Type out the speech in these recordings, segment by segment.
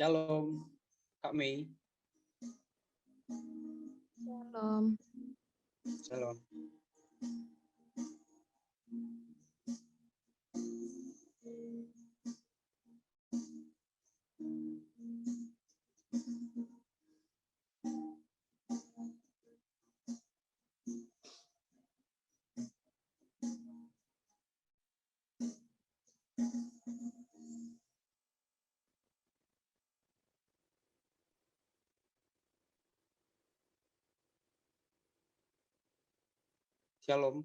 Shalom, Kak Mei. Shalom. Shalom. Shalom,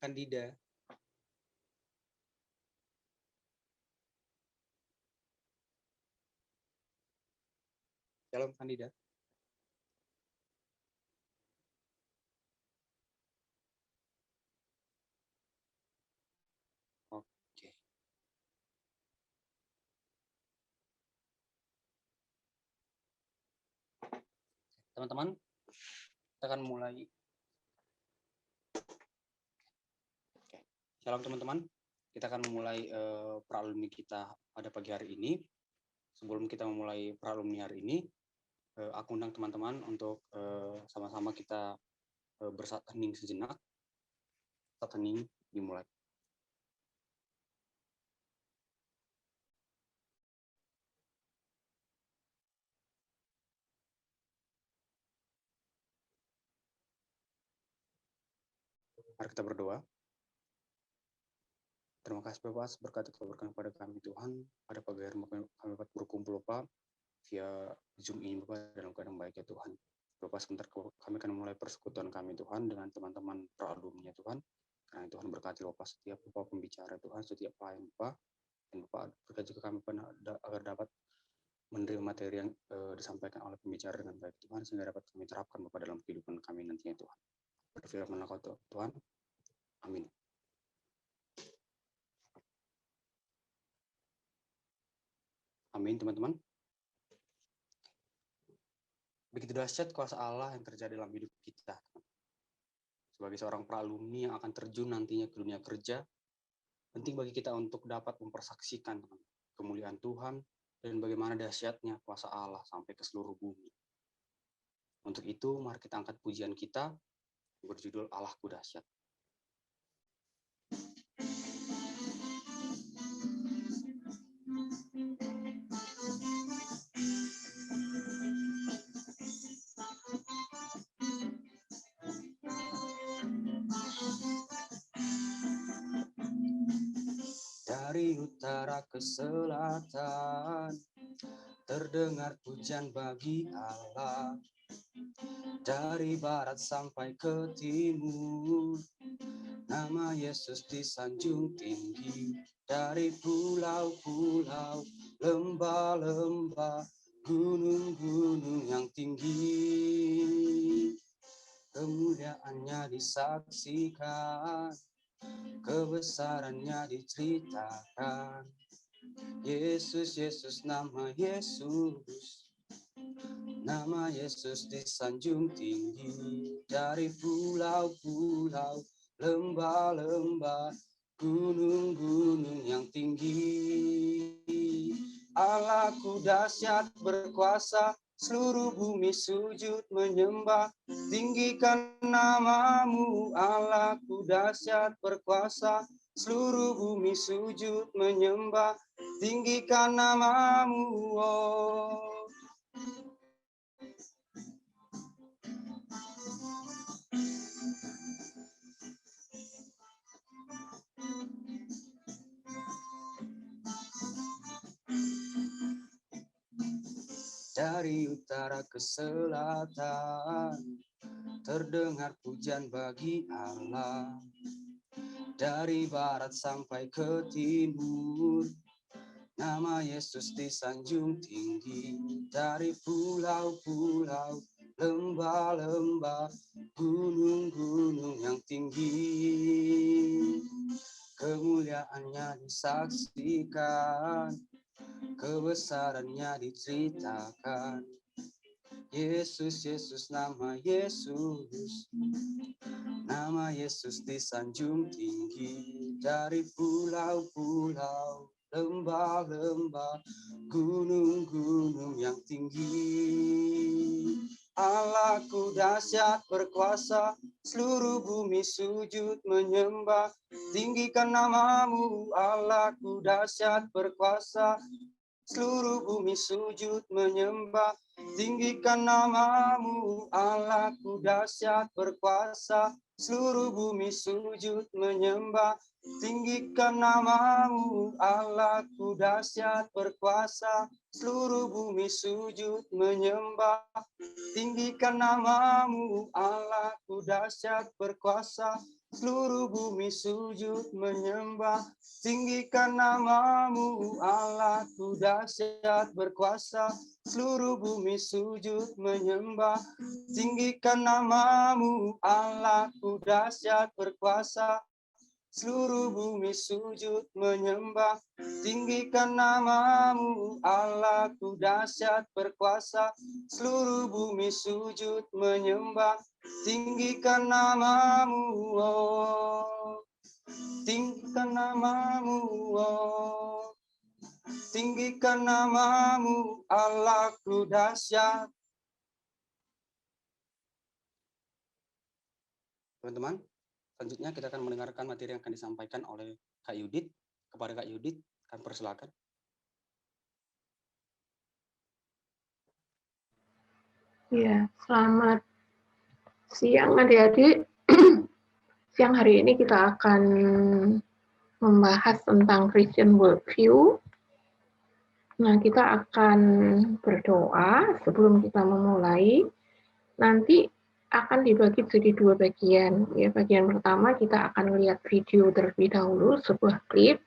Kandida. Shalom, Kandida. Oke. Teman-teman, kita akan mulai. Shalom teman-teman, kita akan memulai pra-alumni kita pada pagi hari ini. Sebelum kita memulai pra-alumni hari ini, aku undang teman-teman untuk sama-sama kita bersatu hening sejenak. Satu hening dimulai. Mari kita berdoa. Terima kasih Bapak, berkat Kau berikan kepada kami Tuhan, pada pagi hari kami dapat berkumpul Bapak, via Zoom ini Bapak, dalam keadaan baik ya Tuhan. Bapak, sebentar kami akan mulai persekutuan kami Tuhan, dengan teman-teman pra-alumni Tuhan. Karena Tuhan berkati Bapak setiap Bapak pembicara Tuhan, setiap pelayan Bapak, dan Bapak berkati juga kami agar dapat menerima materi yang disampaikan oleh pembicara dengan baik Tuhan, sehingga dapat kami terapkan Bapak dalam kehidupan kami nantinya Tuhan. Berfirmanlah Kau Tuhan, amin. Amin teman-teman. Begitu dahsyat kuasa Allah yang terjadi dalam hidup kita. Sebagai seorang pra-alumni yang akan terjun nantinya ke dunia kerja, penting bagi kita untuk dapat mempersaksikan kemuliaan Tuhan dan bagaimana dahsyatnya kuasa Allah sampai ke seluruh bumi. Untuk itu, mari kita angkat pujian kita berjudul Allahku Dahsyat. Dari utara ke selatan, terdengar pujian bagi Allah. Dari barat sampai ke timur, nama Yesus disanjung tinggi. Dari pulau-pulau, lembah-lembah, gunung-gunung yang tinggi, kemuliaannya disaksikan, kebesarannya diceritakan. Yesus, Yesus, nama Yesus, nama Yesus disanjung tinggi. Dari pulau-pulau, lembah-lembah, gunung-gunung yang tinggi. Allahku dahsyat berkuasa, seluruh bumi sujud menyembah. Tinggikan namamu, Allahku dahsyat berkuasa, seluruh bumi sujud menyembah. Tinggikan namamu, oh. Dari utara ke selatan, terdengar pujian bagi Allah. Dari barat sampai ke timur, nama Yesus disanjung tinggi. Dari pulau-pulau, lembah-lembah, gunung-gunung yang tinggi, kemuliaannya disaksikan, kebesarannya diceritakan. Yesus, Yesus, nama Yesus, nama Yesus disanjung tinggi. Dari pulau-pulau, lembah-lembah, gunung-gunung yang tinggi, Allahku dahsyat berkuasa, seluruh bumi sujud menyembah. Tinggikan namamu, Allahku dahsyat berkuasa, seluruh bumi sujud menyembah. Tinggikan namamu, Allahku dahsyat berkuasa, seluruh bumi sujud menyembah. Tinggikan namamu, Allahku dahsyat berkuasa, seluruh bumi sujud menyembah. Tinggikan namamu, Allahku dahsyat berkuasa, seluruh bumi sujud menyembah. Tinggikan namamu, Allahku dahsyat berkuasa, seluruh bumi sujud menyembah. Tinggikan namamu, Allahku dahsyat berkuasa, seluruh bumi sujud menyembah. Tinggikan namamu, Allahku dahsyat berkuasa, seluruh bumi sujud menyembah. Tinggikan namamu, oh. Tinggikan namamu, oh. Tinggikan namamu, Allahku dahsyat. Teman-teman, selanjutnya kita akan mendengarkan materi yang akan disampaikan oleh Kak Yudit. Kepada Kak Yudit, kami persilakan. Ya, selamat siang adik-adik. Siang hari ini kita akan membahas tentang Christian worldview. Nah, kita akan berdoa sebelum kita memulai. Nanti akan dibagi jadi dua bagian. Ya, bagian pertama kita akan melihat video terlebih dahulu, sebuah klip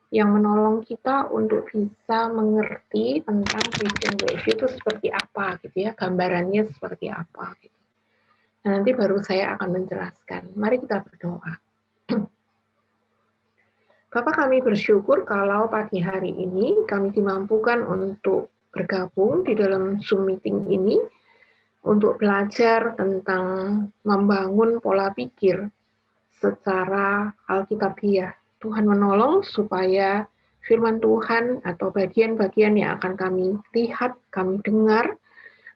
yang menolong kita untuk bisa mengerti tentang Christian worldview itu seperti apa, gitu ya, gambarannya seperti apa. Gitu. Nah, nanti baru saya akan menjelaskan. Mari kita berdoa. Bapak, kami bersyukur kalau pagi hari ini kami dimampukan untuk bergabung di dalam Zoom meeting ini untuk belajar tentang membangun pola pikir secara alkitabiah. Tuhan menolong supaya firman Tuhan atau bagian-bagian yang akan kami lihat, kami dengar,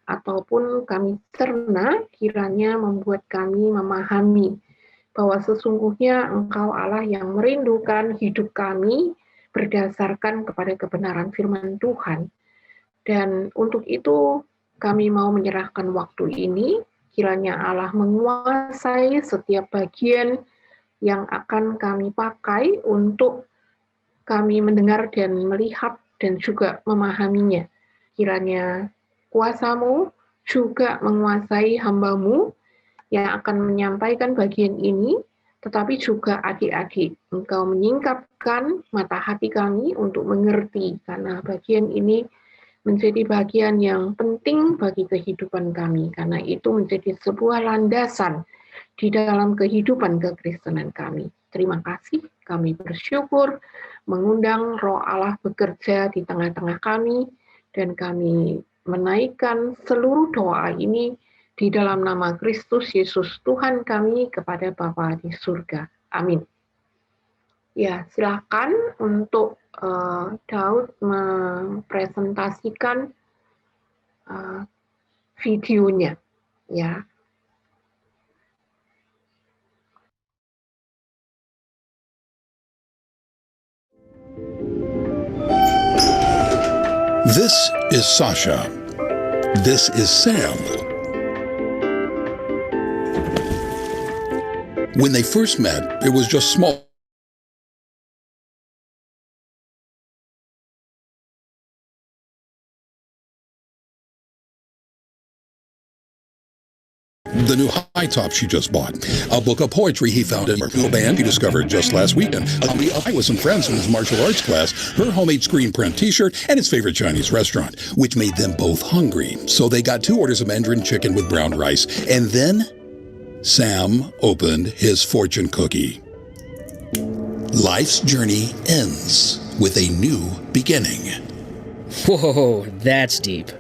ataupun kami cerna, kiranya membuat kami memahami bahwa sesungguhnya Engkau Allah yang merindukan hidup kami berdasarkan kepada kebenaran firman Tuhan. Dan untuk itu kami mau menyerahkan waktu ini, kiranya Allah menguasai setiap bagian yang akan kami pakai untuk kami mendengar dan melihat dan juga memahaminya. Kiranya kuasa-Mu juga menguasai hamba-Mu yang akan menyampaikan bagian ini, tetapi juga adik-adik. Engkau menyingkapkan mata hati kami untuk mengerti, karena bagian ini menjadi bagian yang penting bagi kehidupan kami, karena itu menjadi sebuah landasan di dalam kehidupan kekristenan kami. Terima kasih, kami bersyukur mengundang Roh Allah bekerja di tengah-tengah kami, dan kami menaikkan seluruh doa ini di dalam nama Kristus Yesus Tuhan kami kepada Bapa di surga. Amin. Ya, silakan untuk Daud mempresentasikan videonya, ya. This is Sasha. This is Sam. When they first met, it was just small the new high top she just bought, a book of poetry he found in a band he discovered just last weekend, a hobby with some friends from his martial arts class, her homemade screen print t-shirt, and his favorite Chinese restaurant, which made them both hungry. So they got 2 orders of Mandarin chicken with brown rice. And then Sam opened his fortune cookie. Life's journey ends with a new beginning. Whoa, that's deep.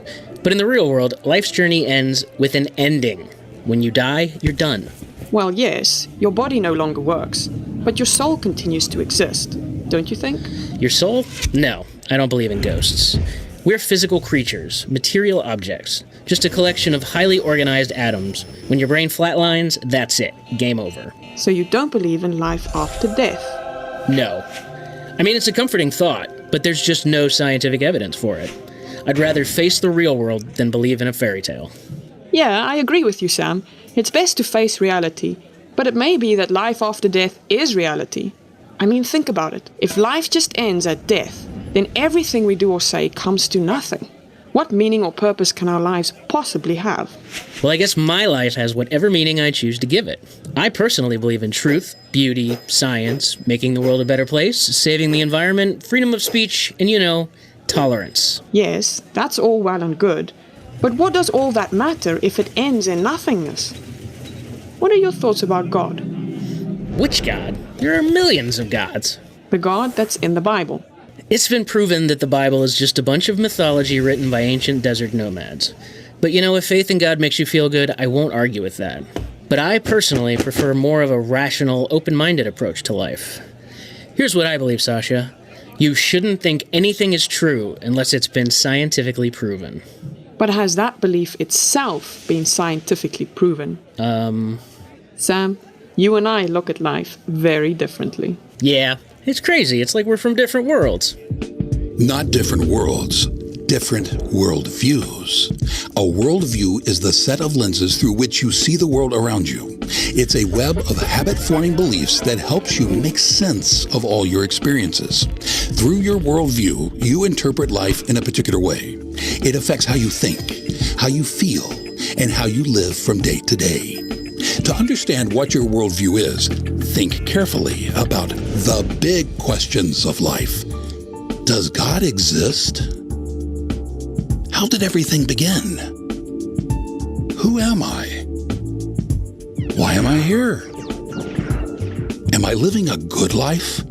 But in the real world, life's journey ends with an ending. When you die, you're done. Well, yes, your body no longer works, but your soul continues to exist, don't you think? Your soul? No, I don't believe in ghosts. We're physical creatures, material objects, just a collection of highly organized atoms. When your brain flatlines, that's it. Game over. So you don't believe in life after death? No. I mean, it's a comforting thought, but there's just no scientific evidence for it. I'd rather face the real world than believe in a fairy tale. Yeah, I agree with you, Sam. It's best to face reality, but it may be that life after death is reality. I mean, think about it. If life just ends at death, then everything we do or say comes to nothing. What meaning or purpose can our lives possibly have? Well, I guess my life has whatever meaning I choose to give it. I personally believe in truth, beauty, science, making the world a better place, saving the environment, freedom of speech, and, tolerance. Yes, that's all well and good. But what does all that matter if it ends in nothingness? What are your thoughts about God? Which God? There are millions of gods. The God that's in the Bible. It's been proven that the Bible is just a bunch of mythology written by ancient desert nomads. But if faith in God makes you feel good, I won't argue with that. But I personally prefer more of a rational, open-minded approach to life. Here's what I believe, Sasha. You shouldn't think anything is true unless it's been scientifically proven. But has that belief itself been scientifically proven? Sam, you and I look at life very differently. Yeah, it's crazy. It's like we're from different worlds. Not different worlds, different worldviews. A worldview is the set of lenses through which you see the world around you. It's a web of habit-forming beliefs that helps you make sense of all your experiences. Through your worldview, you interpret life in a particular way. It affects how you think, how you feel, and how you live from day to day. To understand what your worldview is, think carefully about the big questions of life. Does God exist? How did everything begin? Who am I? Why am I here? Am I living a good life?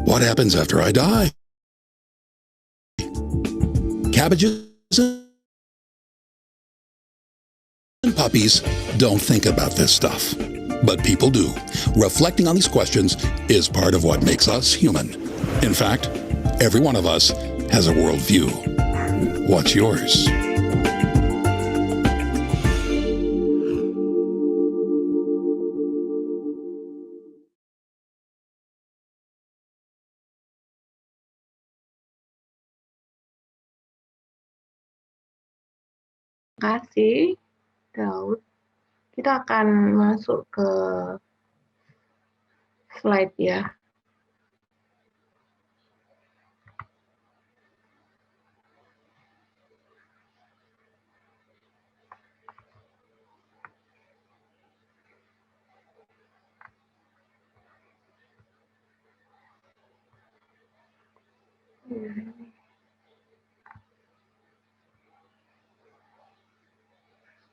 What happens after I die? Cabbages and puppies don't think about this stuff, but people do. Reflecting on these questions is part of what makes us human. In fact, every one of us has a worldview. What's yours? Terima kasih, Daud. Kita akan masuk ke slide ya.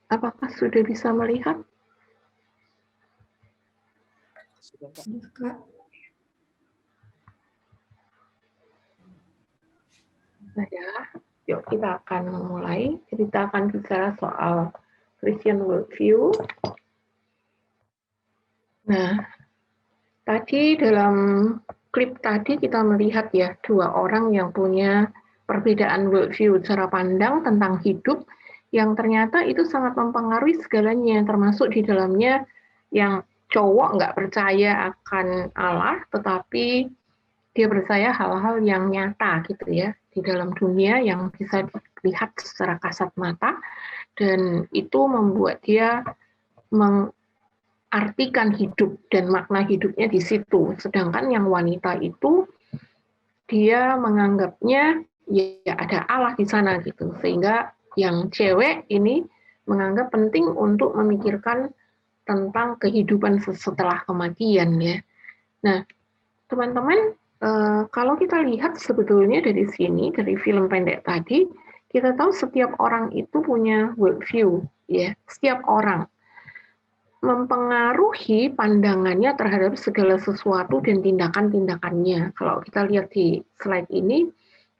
Apakah sudah bisa melihat? Ya, yuk kita akan mulai. Kita akan bicara soal Christian worldview. Nah, tadi dalam klip tadi kita melihat ya dua orang yang punya perbedaan worldview, cara pandang tentang hidup yang ternyata itu sangat mempengaruhi segalanya, termasuk di dalamnya yang cowok nggak percaya akan Allah, tetapi dia percaya hal-hal yang nyata gitu ya, di dalam dunia yang bisa dilihat secara kasat mata, dan itu membuat dia mengartikan hidup dan makna hidupnya di situ. Sedangkan yang wanita itu, dia menganggapnya ya ada Allah di sana gitu, sehingga yang cewek ini menganggap penting untuk memikirkan tentang kehidupan setelah kematian ya. Nah, teman-teman, kalau kita lihat sebetulnya dari sini, dari film pendek tadi, kita tahu setiap orang itu punya worldview, ya. Setiap orang mempengaruhi pandangannya terhadap segala sesuatu dan tindakan-tindakannya. Kalau kita lihat di slide ini,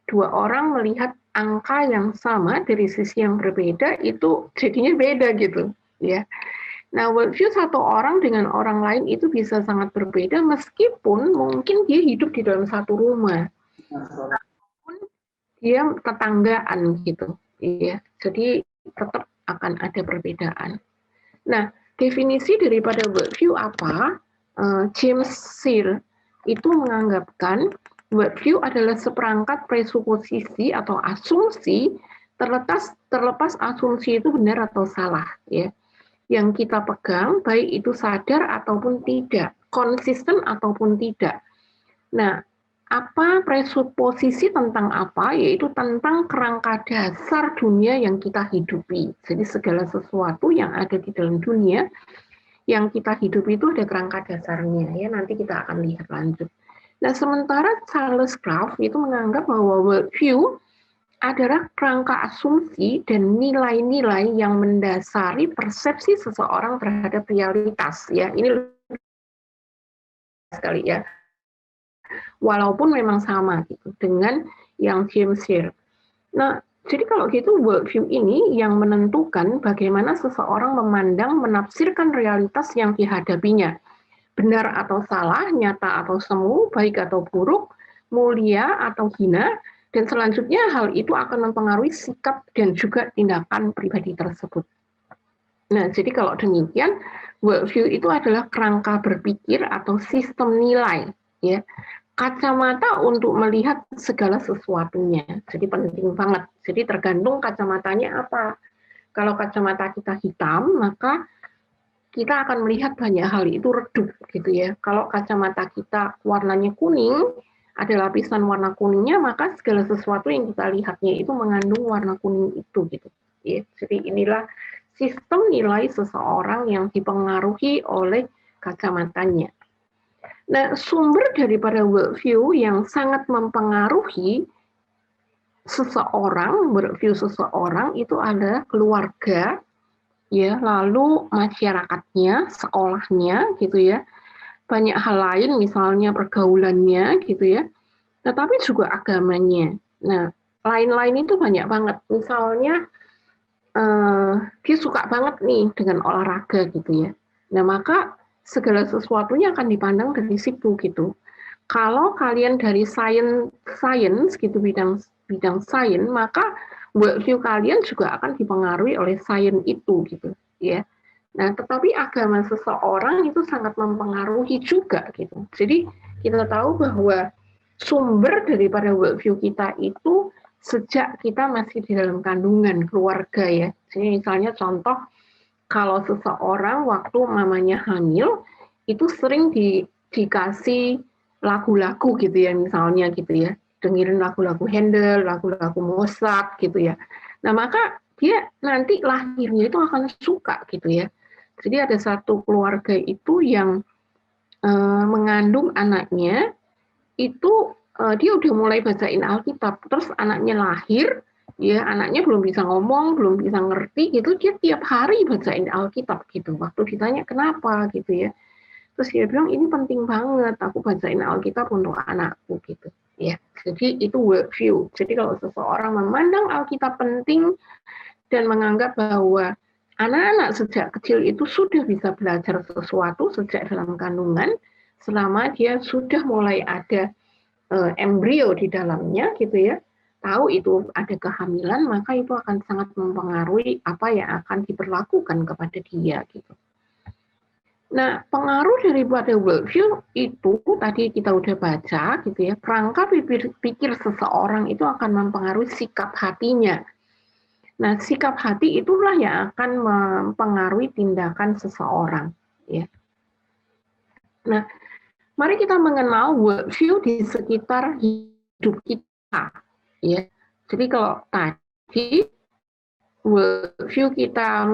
dua orang melihat angka yang sama dari sisi yang berbeda, itu jadinya beda gitu, ya. Nah, worldview satu orang dengan orang lain itu bisa sangat berbeda meskipun mungkin dia hidup di dalam satu rumah. Meskipun dia tetanggaan gitu, ya. Jadi tetap akan ada perbedaan. Nah, definisi daripada worldview apa? James Searle itu menganggapkan worldview adalah seperangkat presuposisi atau asumsi terlepas asumsi itu benar atau salah, ya. Yang kita pegang, baik itu sadar ataupun tidak, konsisten ataupun tidak. Nah, apa presuposisi tentang apa? Yaitu tentang kerangka dasar dunia yang kita hidupi. Jadi segala sesuatu yang ada di dalam dunia yang kita hidupi itu ada kerangka dasarnya. Ya, nanti kita akan lihat lanjut. Nah, sementara Charles Kraft itu menganggap bahwa worldview adalah kerangka asumsi dan nilai-nilai yang mendasari persepsi seseorang terhadap realitas. Ya, ini sekali ya. Walaupun memang sama gitu dengan yang James Searle. Nah, jadi kalau gitu worldview ini yang menentukan bagaimana seseorang memandang, menafsirkan realitas yang dihadapinya. Benar atau salah, nyata atau semu, baik atau buruk, mulia atau hina, dan selanjutnya hal itu akan mempengaruhi sikap dan juga tindakan pribadi tersebut. Nah, jadi kalau demikian, worldview itu adalah kerangka berpikir atau sistem nilai, ya, kacamata untuk melihat segala sesuatunya. Jadi penting banget. Jadi tergantung kacamatanya apa. Kalau kacamata kita hitam, maka kita akan melihat banyak hal itu redup, gitu ya. Kalau kacamata kita warnanya kuning, ada lapisan warna kuningnya, maka segala sesuatu yang kita lihatnya itu mengandung warna kuning itu, gitu. Ya, jadi inilah sistem nilai seseorang yang dipengaruhi oleh kacamatanya. Nah, sumber daripada worldview yang sangat mempengaruhi seseorang, worldview seseorang itu adalah keluarga, ya, lalu masyarakatnya, sekolahnya, gitu ya. Banyak hal lain, misalnya pergaulannya, gitu ya. Tetapi juga agamanya. Nah, lain-lain itu banyak banget. Misalnya, dia suka banget nih dengan olahraga, gitu ya. Nah, maka segala sesuatunya akan dipandang dari situ, gitu. Kalau kalian dari science, gitu, bidang sains, maka worldview kalian juga akan dipengaruhi oleh sains itu, gitu, ya. Nah, tetapi agama seseorang itu sangat mempengaruhi juga, gitu. Jadi kita tahu bahwa sumber daripada worldview kita itu sejak kita masih di dalam kandungan keluarga, ya. Jadi misalnya contoh, kalau seseorang waktu mamanya hamil itu sering dikasih lagu-lagu gitu ya, misalnya gitu ya, dengerin lagu-lagu Handel, lagu-lagu Mozart gitu ya. Nah, maka dia nanti lahirnya itu akan suka gitu ya. Jadi ada satu keluarga itu yang mengandung anaknya, itu dia udah mulai bacain Alkitab, terus anaknya lahir, ya anaknya belum bisa ngomong, belum bisa ngerti gitu, dia tiap hari bacain Alkitab gitu. Waktu ditanya kenapa gitu ya, terus dia bilang ini penting banget, aku bacain Alkitab untuk anakku gitu. Ya, jadi itu worldview. Jadi kalau seseorang memandang Alkitab penting dan menganggap bahwa anak-anak sejak kecil itu sudah bisa belajar sesuatu sejak dalam kandungan, selama dia sudah mulai ada embrio di dalamnya gitu ya, tahu itu ada kehamilan, maka itu akan sangat mempengaruhi apa yang akan diperlakukan kepada dia gitu. Nah, pengaruh daripada worldview itu tadi kita udah baca gitu ya, kerangka pikir seseorang itu akan mempengaruhi sikap hatinya. Nah, sikap hati itulah yang akan mempengaruhi tindakan seseorang ya. Nah, mari kita mengenal worldview di sekitar hidup kita, ya. Jadi kalau tadi worldview kita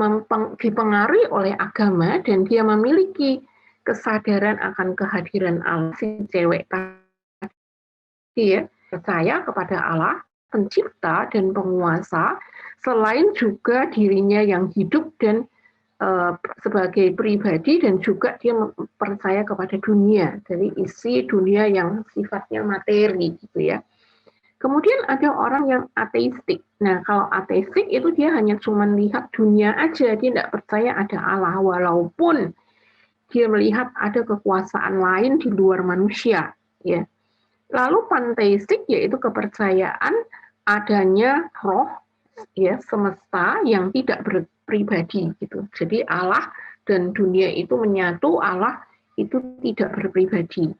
dipengaruhi oleh agama dan dia memiliki kesadaran akan kehadiran Allah, si cewek tadi ya, percaya kepada Allah, pencipta dan penguasa, selain juga dirinya yang hidup dan sebagai pribadi, dan juga dia percaya kepada dunia, dari isi dunia yang sifatnya materi gitu ya. Kemudian ada orang yang ateistik. Nah, kalau ateistik itu dia hanya cuma lihat dunia aja, dia tidak percaya ada Allah, walaupun dia melihat ada kekuasaan lain di luar manusia. Ya. Lalu panteistik yaitu kepercayaan adanya roh, ya, semesta yang tidak berpribadi gitu. Jadi Allah dan dunia itu menyatu, Allah itu tidak berpribadi,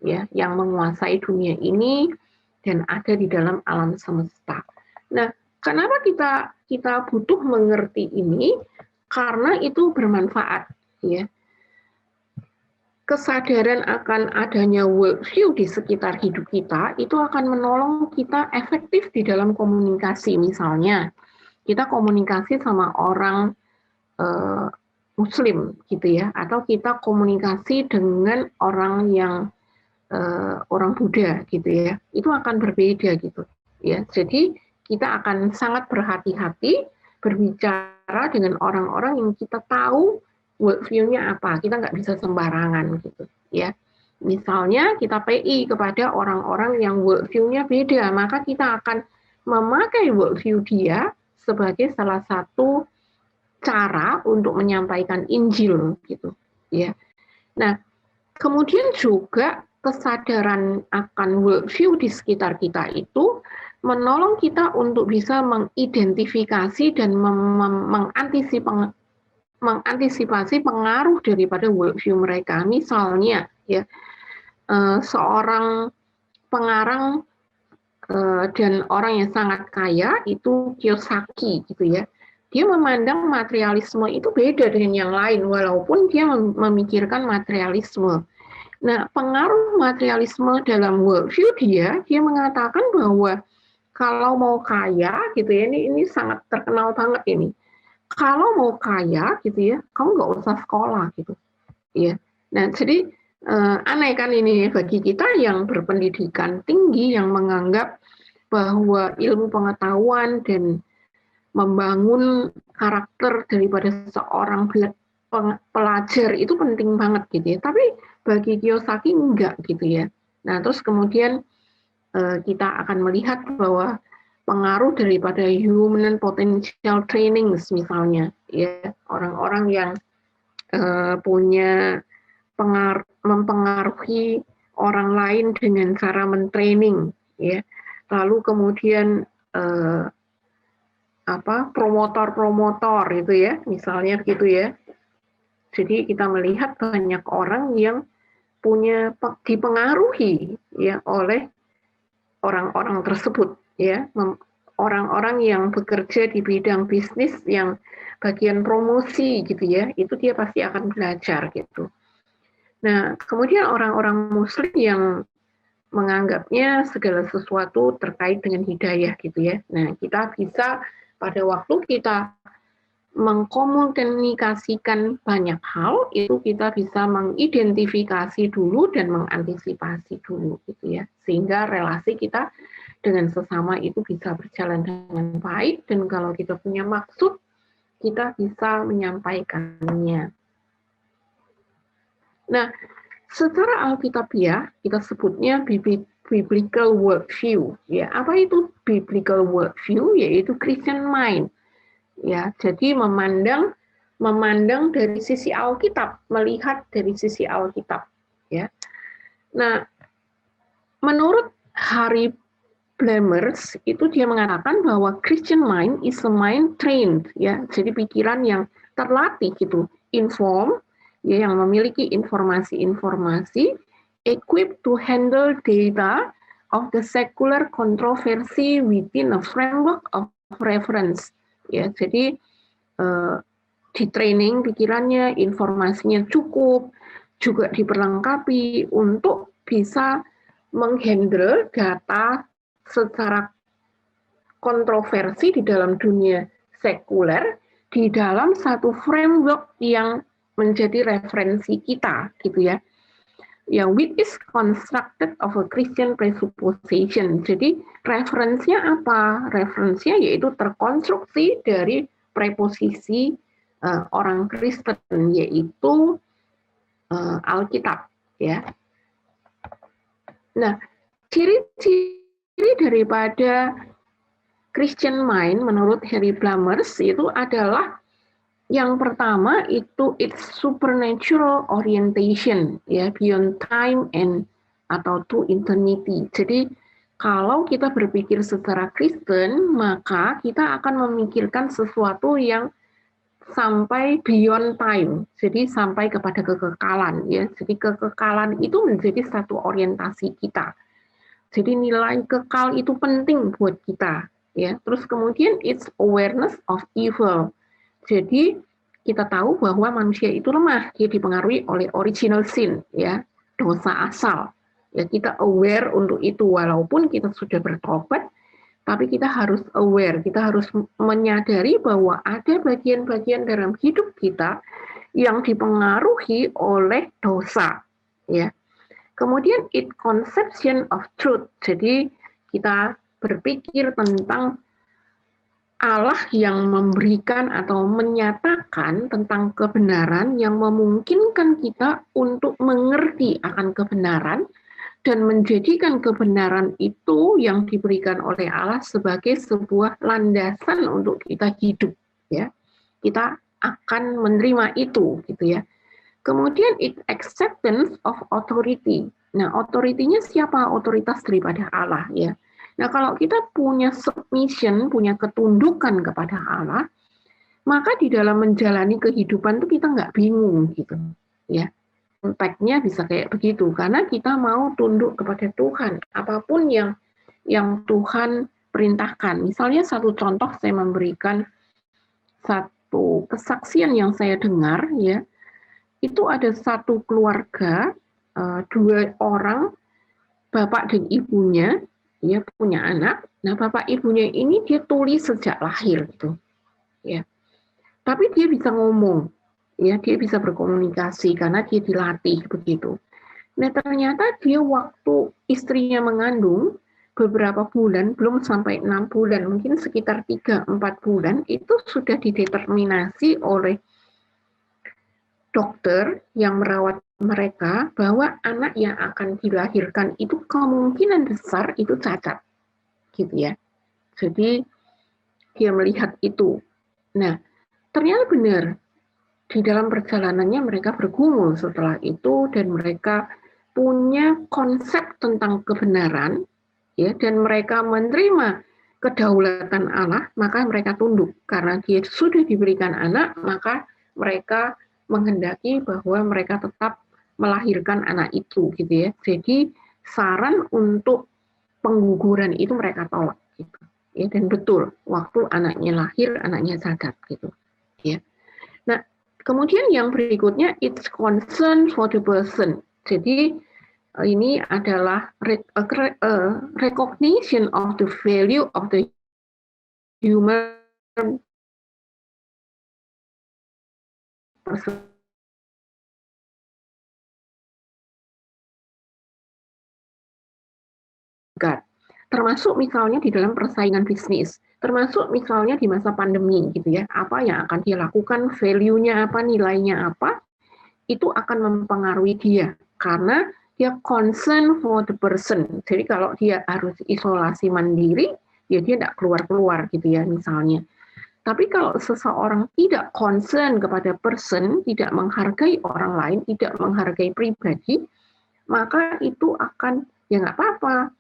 ya, yang menguasai dunia ini dan ada di dalam alam semesta. Nah, kenapa kita butuh mengerti ini? Karena itu bermanfaat, ya. Kesadaran akan adanya worldview di sekitar hidup kita itu akan menolong kita efektif di dalam komunikasi. Misalnya, kita komunikasi sama orang Muslim, gitu ya, atau kita komunikasi dengan orang yang orang Buddha gitu ya, itu akan berbeda gitu ya. Jadi kita akan sangat berhati-hati berbicara dengan orang-orang yang kita tahu worldview-nya apa. Kita nggak bisa sembarangan gitu ya. Misalnya kita PI kepada orang-orang yang worldview-nya beda, maka kita akan memakai worldview dia sebagai salah satu cara untuk menyampaikan Injil gitu ya. Nah, kemudian juga kesadaran akan worldview di sekitar kita itu menolong kita untuk bisa mengidentifikasi dan mengantisipasi pengaruh daripada worldview mereka. Misalnya, ya, seorang pengarang dan orang yang sangat kaya itu Kiyosaki, gitu ya. Dia memandang materialisme itu beda dengan yang lain, walaupun dia memikirkan materialisme. Nah, pengaruh materialisme dalam worldview dia mengatakan bahwa kalau mau kaya, gitu ya, ini sangat terkenal banget ini. Kalau mau kaya, gitu ya, kamu nggak usah sekolah, gitu. Ya. Nah, jadi aneh kan ini bagi kita yang berpendidikan tinggi, yang menganggap bahwa ilmu pengetahuan dan membangun karakter daripada seorang pelajar itu penting banget gitu ya. Tapi bagi Kiyosaki enggak gitu ya. Nah, terus kemudian kita akan melihat bahwa pengaruh daripada human potential trainings misalnya, ya, orang-orang yang punya mempengaruhi orang lain dengan cara mentraining, ya. Lalu kemudian promotor itu ya, misalnya gitu ya. Jadi kita melihat banyak orang yang dipengaruhi ya oleh orang-orang tersebut ya, orang-orang yang bekerja di bidang bisnis yang bagian promosi gitu ya, itu dia pasti akan belajar gitu. Nah, kemudian orang-orang Muslim yang menganggapnya segala sesuatu terkait dengan hidayah gitu ya. Nah, kita bisa pada waktu kita mengkomunikasikan banyak hal, itu kita bisa mengidentifikasi dulu dan mengantisipasi dulu gitu ya. Sehingga relasi kita dengan sesama itu bisa berjalan dengan baik, dan kalau kita punya maksud, kita bisa menyampaikannya. Nah, secara alkitabiah kita sebutnya biblical worldview. Ya, apa itu biblical worldview? Yaitu Christian mind. Ya, jadi memandang dari sisi Alkitab, melihat dari sisi Alkitab. Ya, nah, menurut Harry Blamers itu dia mengatakan bahwa Christian mind is a mind trained. Ya, jadi pikiran yang terlatih gitu, inform, ya, yang memiliki informasi-informasi, equipped to handle data of the secular controversy within a framework of reference. Ya, jadi di training pikirannya, informasinya cukup, juga diperlengkapi untuk bisa menghandle data secara kontroversi di dalam dunia sekuler di dalam satu framework yang menjadi referensi kita, gitu ya. Yang which is constructed of a Christian presupposition. Jadi referensinya apa? Referensinya yaitu terkonstruksi dari preposisi orang Kristen, yaitu Alkitab, ya. Nah, ciri-ciri daripada Christian mind menurut Harry Blamers itu adalah yang pertama itu its supernatural orientation, ya, beyond time and atau to eternity. Jadi kalau kita berpikir secara Kristen, maka kita akan memikirkan sesuatu yang sampai beyond time, jadi sampai kepada kekekalan, ya. Jadi kekekalan itu menjadi satu orientasi kita. Jadi nilai kekal itu penting buat kita, ya. Terus kemudian its awareness of evil. Jadi kita tahu bahwa manusia itu lemah, dia dipengaruhi oleh original sin, ya, dosa asal. Ya, kita aware untuk itu walaupun kita sudah bertobat, tapi kita harus aware, kita harus menyadari bahwa ada bagian-bagian dalam hidup kita yang dipengaruhi oleh dosa, ya. Kemudian it conception of truth. Jadi kita berpikir tentang Allah yang memberikan atau menyatakan tentang kebenaran yang memungkinkan kita untuk mengerti akan kebenaran dan menjadikan kebenaran itu yang diberikan oleh Allah sebagai sebuah landasan untuk kita hidup, ya. Kita akan menerima itu, gitu ya. Kemudian it acceptance of authority. Nah, otoritinya siapa? Otoritas daripada Allah, ya. Nah, kalau kita punya submission, punya ketundukan kepada Allah, maka di dalam menjalani kehidupan itu kita nggak bingung, gitu, ya. Impact-nya bisa kayak begitu, karena kita mau tunduk kepada Tuhan, apapun yang Tuhan perintahkan. Misalnya satu contoh, saya memberikan satu kesaksian yang saya dengar, ya, itu ada satu keluarga, 2 orang, bapak dan ibunya, dia punya anak. Nah, bapak ibunya ini dia tuli sejak lahir, gitu, ya. Tapi dia bisa ngomong, ya, dia bisa berkomunikasi karena dia dilatih begitu. Nah, ternyata dia waktu istrinya mengandung beberapa bulan, belum sampai 6 bulan, mungkin sekitar 3-4 bulan, itu sudah dideterminasi oleh dokter yang merawat mereka bahwa anak yang akan dilahirkan itu kemungkinan besar itu cacat, gitu ya. Jadi dia melihat itu. Nah, ternyata benar, di dalam perjalanannya mereka bergumul setelah itu dan mereka punya konsep tentang kebenaran, ya, dan mereka menerima kedaulatan Allah, maka mereka tunduk karena dia sudah diberikan anak, maka mereka menghendaki bahwa mereka tetap melahirkan anak itu, gitu ya. Jadi saran untuk pengguguran itu mereka tolak, gitu, ya. Dan betul, waktu anaknya lahir, anaknya cacat, gitu, ya. Nah, kemudian yang berikutnya, it's concern for the person. Jadi ini adalah recognition of the value of the human person. Termasuk misalnya di dalam persaingan bisnis, termasuk misalnya di masa pandemi, gitu ya, apa yang akan dia lakukan, value-nya apa, nilainya apa, itu akan mempengaruhi dia, karena dia concern for the person. Jadi kalau dia harus isolasi mandiri, ya dia tidak keluar-keluar, gitu ya, misalnya. Tapi kalau seseorang tidak concern kepada person, tidak menghargai orang lain, tidak menghargai pribadi, maka itu akan, ya nggak apa-apa,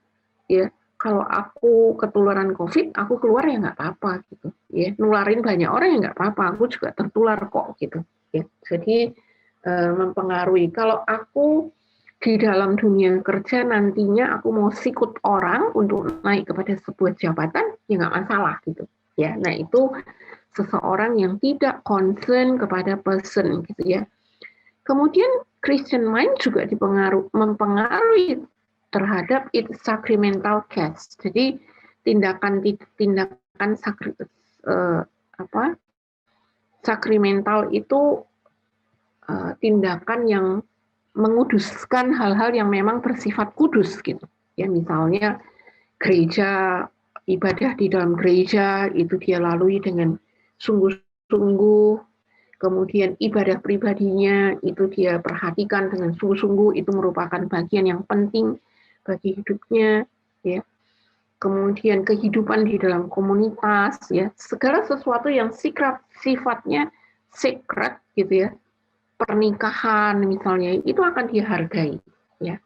ya. Kalau aku ketularan COVID, aku keluar ya nggak apa-apa, gitu, ya. Nularin banyak orang ya nggak apa-apa, aku juga tertular kok, gitu, ya. Jadi mempengaruhi. Kalau aku di dalam dunia kerja nantinya aku mau sikut orang untuk naik kepada sebuah jabatan, ya nggak masalah, gitu, ya. Nah, itu seseorang yang tidak concern kepada person, gitu ya. Kemudian Christian mind juga mempengaruhi terhadap its sacramental case. Jadi tindakan Sakramental itu tindakan yang menguduskan hal-hal yang memang bersifat kudus gitu. Ya, misalnya gereja, ibadah di dalam gereja itu dia lalui dengan sungguh-sungguh, kemudian ibadah pribadinya itu dia perhatikan dengan sungguh-sungguh, itu merupakan bagian yang penting bagi hidupnya, ya. Kemudian kehidupan di dalam komunitas, ya, segala sesuatu yang sifatnya sacred gitu ya, pernikahan misalnya, itu akan dihargai, ya.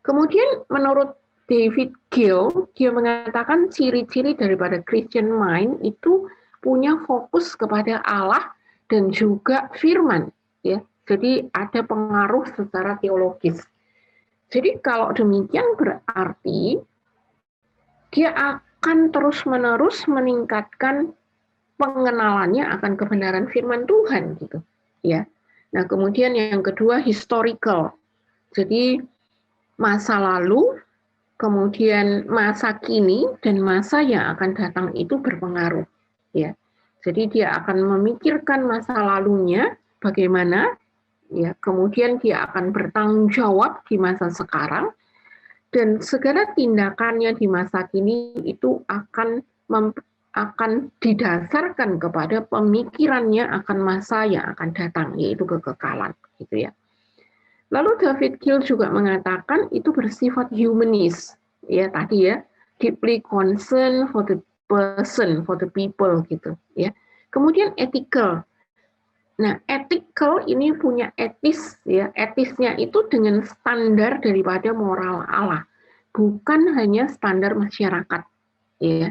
Kemudian menurut David Gill, dia mengatakan ciri-ciri daripada Christian mind itu punya fokus kepada Allah dan juga firman, ya. Jadi ada pengaruh secara teologis. Jadi kalau demikian berarti dia akan terus-menerus meningkatkan pengenalannya akan kebenaran firman Tuhan gitu, ya. Nah, kemudian yang kedua historical. Jadi masa lalu, kemudian masa kini dan masa yang akan datang itu berpengaruh, ya. Jadi dia akan memikirkan masa lalunya bagaimana, ya. Kemudian dia akan bertanggung jawab di masa sekarang dan segala tindakannya di masa kini itu akan didasarkan kepada pemikirannya akan masa yang akan datang, yaitu kekekalan, gitu ya. Lalu David Gill juga mengatakan itu bersifat humanis, ya tadi ya, deeply concern for the person, for the people, gitu ya. Kemudian ethical. Nah, ethical ini punya etis, ya, etisnya itu dengan standar daripada moral Allah, bukan hanya standar masyarakat, ya.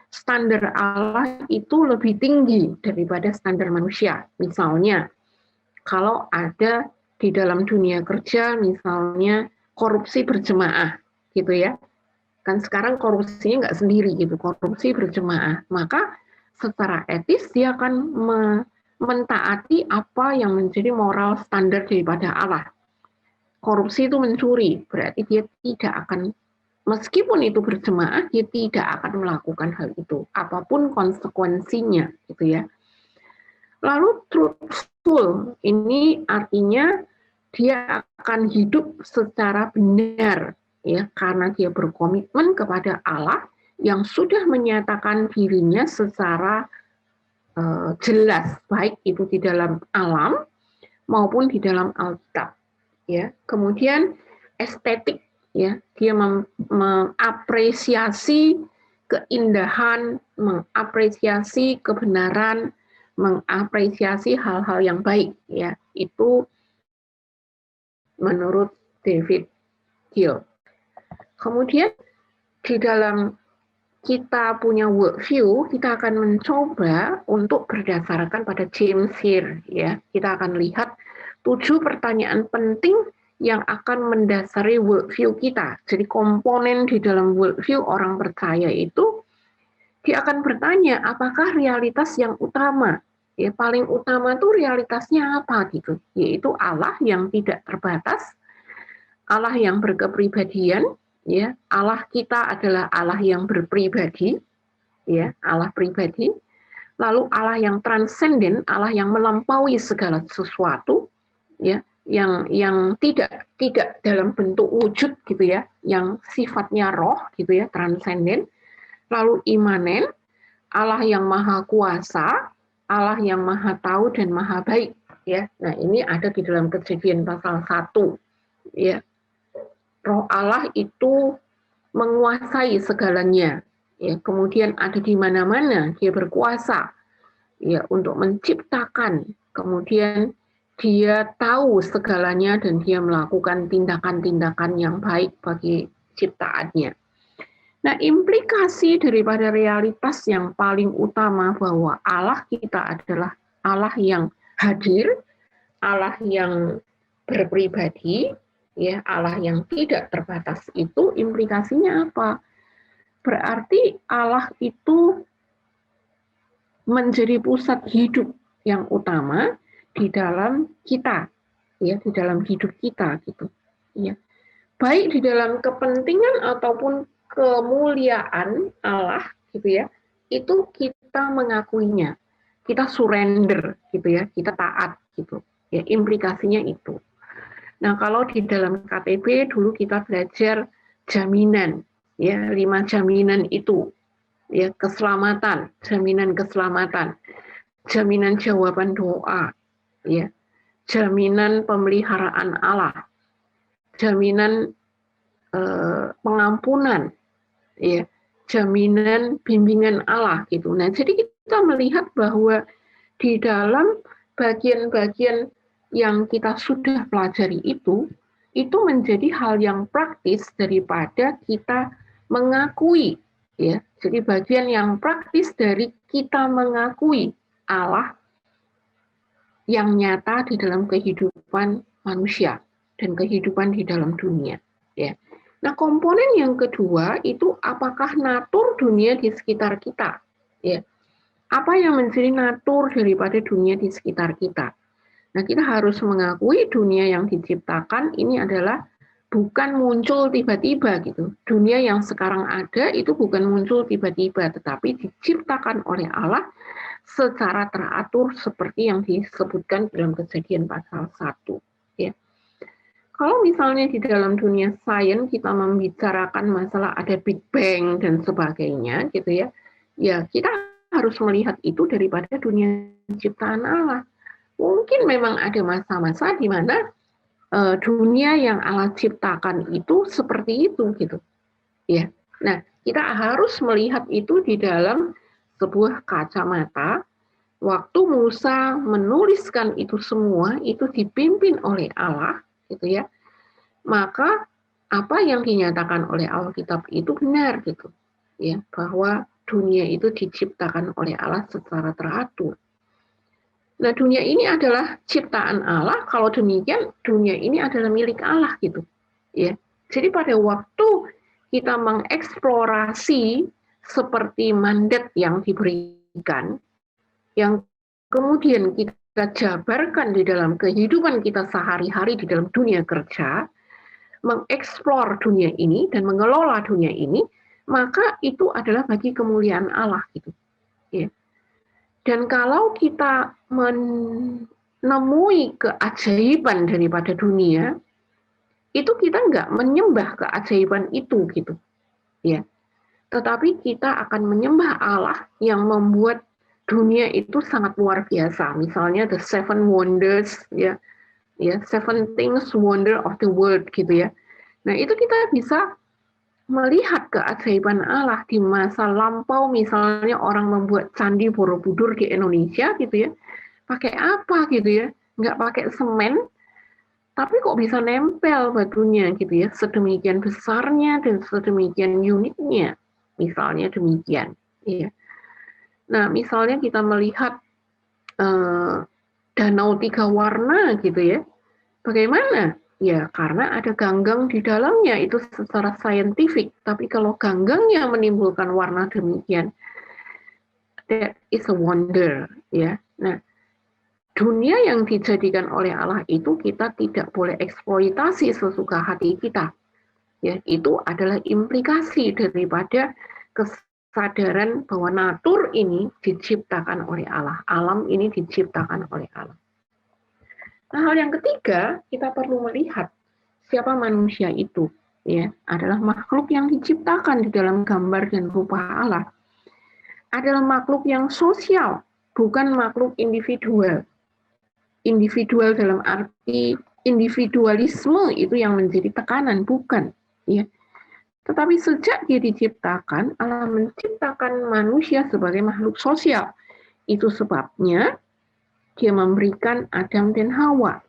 Standar Allah itu lebih tinggi daripada standar manusia. Misalnya, kalau ada di dalam dunia kerja, misalnya korupsi berjemaah, gitu ya. Kan sekarang korupsinya nggak sendiri, gitu, korupsi berjemaah. Maka secara etis dia akan mentaati apa yang menjadi moral standar daripada Allah. Korupsi itu mencuri, berarti dia tidak akan, meskipun itu berjemaah, dia tidak akan melakukan hal itu, apapun konsekuensinya, gitu ya. Lalu truthful, ini artinya dia akan hidup secara benar, ya, karena dia berkomitmen kepada Allah yang sudah menyatakan dirinya secara jelas, baik itu di dalam alam maupun di dalam Alkitab, ya. Kemudian estetik, ya, dia mengapresiasi keindahan, mengapresiasi kebenaran, mengapresiasi hal-hal yang baik, ya. Itu menurut David Gill. Kemudian di dalam kita punya worldview, kita akan mencoba untuk berdasarkan pada James here, ya. Kita akan lihat 7 pertanyaan penting yang akan mendasari worldview kita. Jadi komponen di dalam worldview orang percaya itu, dia akan bertanya, apakah realitas yang utama, ya, paling utama itu realitasnya apa gitu, yaitu Allah yang tidak terbatas, Allah yang berkepribadian, ya, Allah kita adalah Allah yang berpribadi, ya, Allah pribadi. Lalu Allah yang transenden, Allah yang melampaui segala sesuatu, ya, yang tidak dalam bentuk wujud gitu ya, yang sifatnya roh gitu ya, transenden. Lalu imanen, Allah yang maha kuasa, Allah yang maha tahu dan maha baik, ya. Nah, ini ada di dalam Kejadian pasal 1, ya. Roh Allah itu menguasai segalanya, ya. Kemudian ada di mana-mana dia berkuasa, ya, untuk menciptakan. Kemudian dia tahu segalanya dan dia melakukan tindakan-tindakan yang baik bagi ciptaannya. Nah, implikasi daripada realitas yang paling utama bahwa Allah kita adalah Allah yang hadir, Allah yang berpribadi, ya, Allah yang tidak terbatas, itu implikasinya apa? Berarti Allah itu menjadi pusat hidup yang utama di dalam kita, ya, di dalam hidup kita gitu, ya. Baik di dalam kepentingan ataupun kemuliaan Allah gitu ya, itu kita kita mengakuinya, kita surrender gitu ya, kita taat gitu. Ya, implikasinya itu. Nah, kalau di dalam KTB dulu kita belajar jaminan, ya 5 jaminan itu, ya keselamatan, jaminan keselamatan, jaminan jawaban doa, ya, jaminan pemeliharaan Allah, jaminan pengampunan, ya, jaminan bimbingan Allah gitu. Nah, jadi kita melihat bahwa di dalam bagian-bagian yang kita sudah pelajari itu menjadi hal yang praktis daripada kita mengakui, ya. Jadi bagian yang praktis dari kita mengakui Allah yang nyata di dalam kehidupan manusia dan kehidupan di dalam dunia, ya. Nah, komponen yang kedua itu apakah natur dunia di sekitar kita, ya. Apa yang menjadi natur daripada dunia di sekitar kita? Nah, kita harus mengakui dunia yang diciptakan ini adalah bukan muncul tiba-tiba gitu. Dunia yang sekarang ada itu bukan muncul tiba-tiba, tetapi diciptakan oleh Allah secara teratur seperti yang disebutkan dalam Kejadian pasal 1, ya. Kalau misalnya di dalam dunia sains kita membicarakan masalah ada Big Bang dan sebagainya gitu ya, ya kita harus melihat itu daripada dunia ciptaan Allah. Mungkin memang ada masa-masa di mana dunia yang Allah ciptakan itu seperti itu gitu. Ya. Nah, kita harus melihat itu di dalam sebuah kacamata. Waktu Musa menuliskan itu semua itu dipimpin oleh Allah gitu ya, maka apa yang dinyatakan oleh Alkitab itu benar gitu ya, bahwa dunia itu diciptakan oleh Allah secara teratur. Nah, dunia ini adalah ciptaan Allah, kalau demikian dunia ini adalah milik Allah gitu ya. Jadi pada waktu kita mengeksplorasi seperti mandat yang diberikan, yang kemudian kita jabarkan di dalam kehidupan kita sehari-hari di dalam dunia kerja, mengeksplor dunia ini dan mengelola dunia ini, maka itu adalah bagi kemuliaan Allah gitu. Ya. Dan kalau kita menemui keajaiban daripada dunia, itu kita nggak menyembah keajaiban itu gitu, ya. Tetapi kita akan menyembah Allah yang membuat dunia itu sangat luar biasa. Misalnya the seven wonders, ya, seven things wonder of the world gitu ya. Nah, itu kita bisa melihat keajaiban Allah di masa lampau. Misalnya orang membuat candi Borobudur di Indonesia gitu ya, pakai apa gitu ya? Nggak pakai semen, tapi kok bisa nempel batunya gitu ya, sedemikian besarnya dan sedemikian uniknya. Misalnya demikian, ya. Nah, misalnya kita melihat danau 3 warna gitu ya. Bagaimana? Ya, karena ada ganggang di dalamnya, itu secara saintifik. Tapi kalau ganggangnya menimbulkan warna demikian, that is a wonder, ya. Nah, dunia yang dijadikan oleh Allah itu kita tidak boleh eksploitasi sesuka hati kita. Ya, itu adalah implikasi daripada kesadaran bahwa natur ini diciptakan oleh Allah, alam ini diciptakan oleh Allah. Nah, hal yang ketiga, kita perlu melihat siapa manusia itu, ya, adalah makhluk yang diciptakan di dalam gambar dan rupa Allah. Adalah makhluk yang sosial, bukan makhluk individual. Individual dalam arti individualisme itu yang menjadi tekanan, bukan, ya. Tetapi sejak dia diciptakan, Allah menciptakan manusia sebagai makhluk sosial. Itu sebabnya dia memberikan Adam dan Hawa,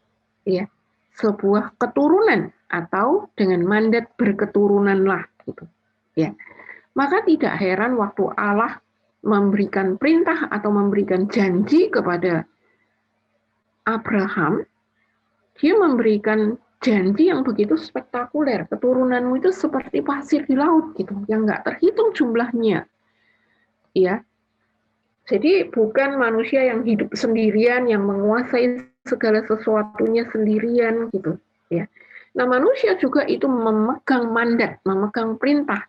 ya, sebuah keturunan atau dengan mandat berketurunanlah, gitu, ya. Maka tidak heran waktu Allah memberikan perintah atau memberikan janji kepada Abraham, dia memberikan janji yang begitu spektakuler. Keturunanmu itu seperti pasir di laut gitu, yang nggak terhitung jumlahnya, ya. Jadi bukan manusia yang hidup sendirian, yang menguasai segala sesuatunya sendirian gitu, ya. Nah, manusia juga itu memegang mandat, memegang perintah.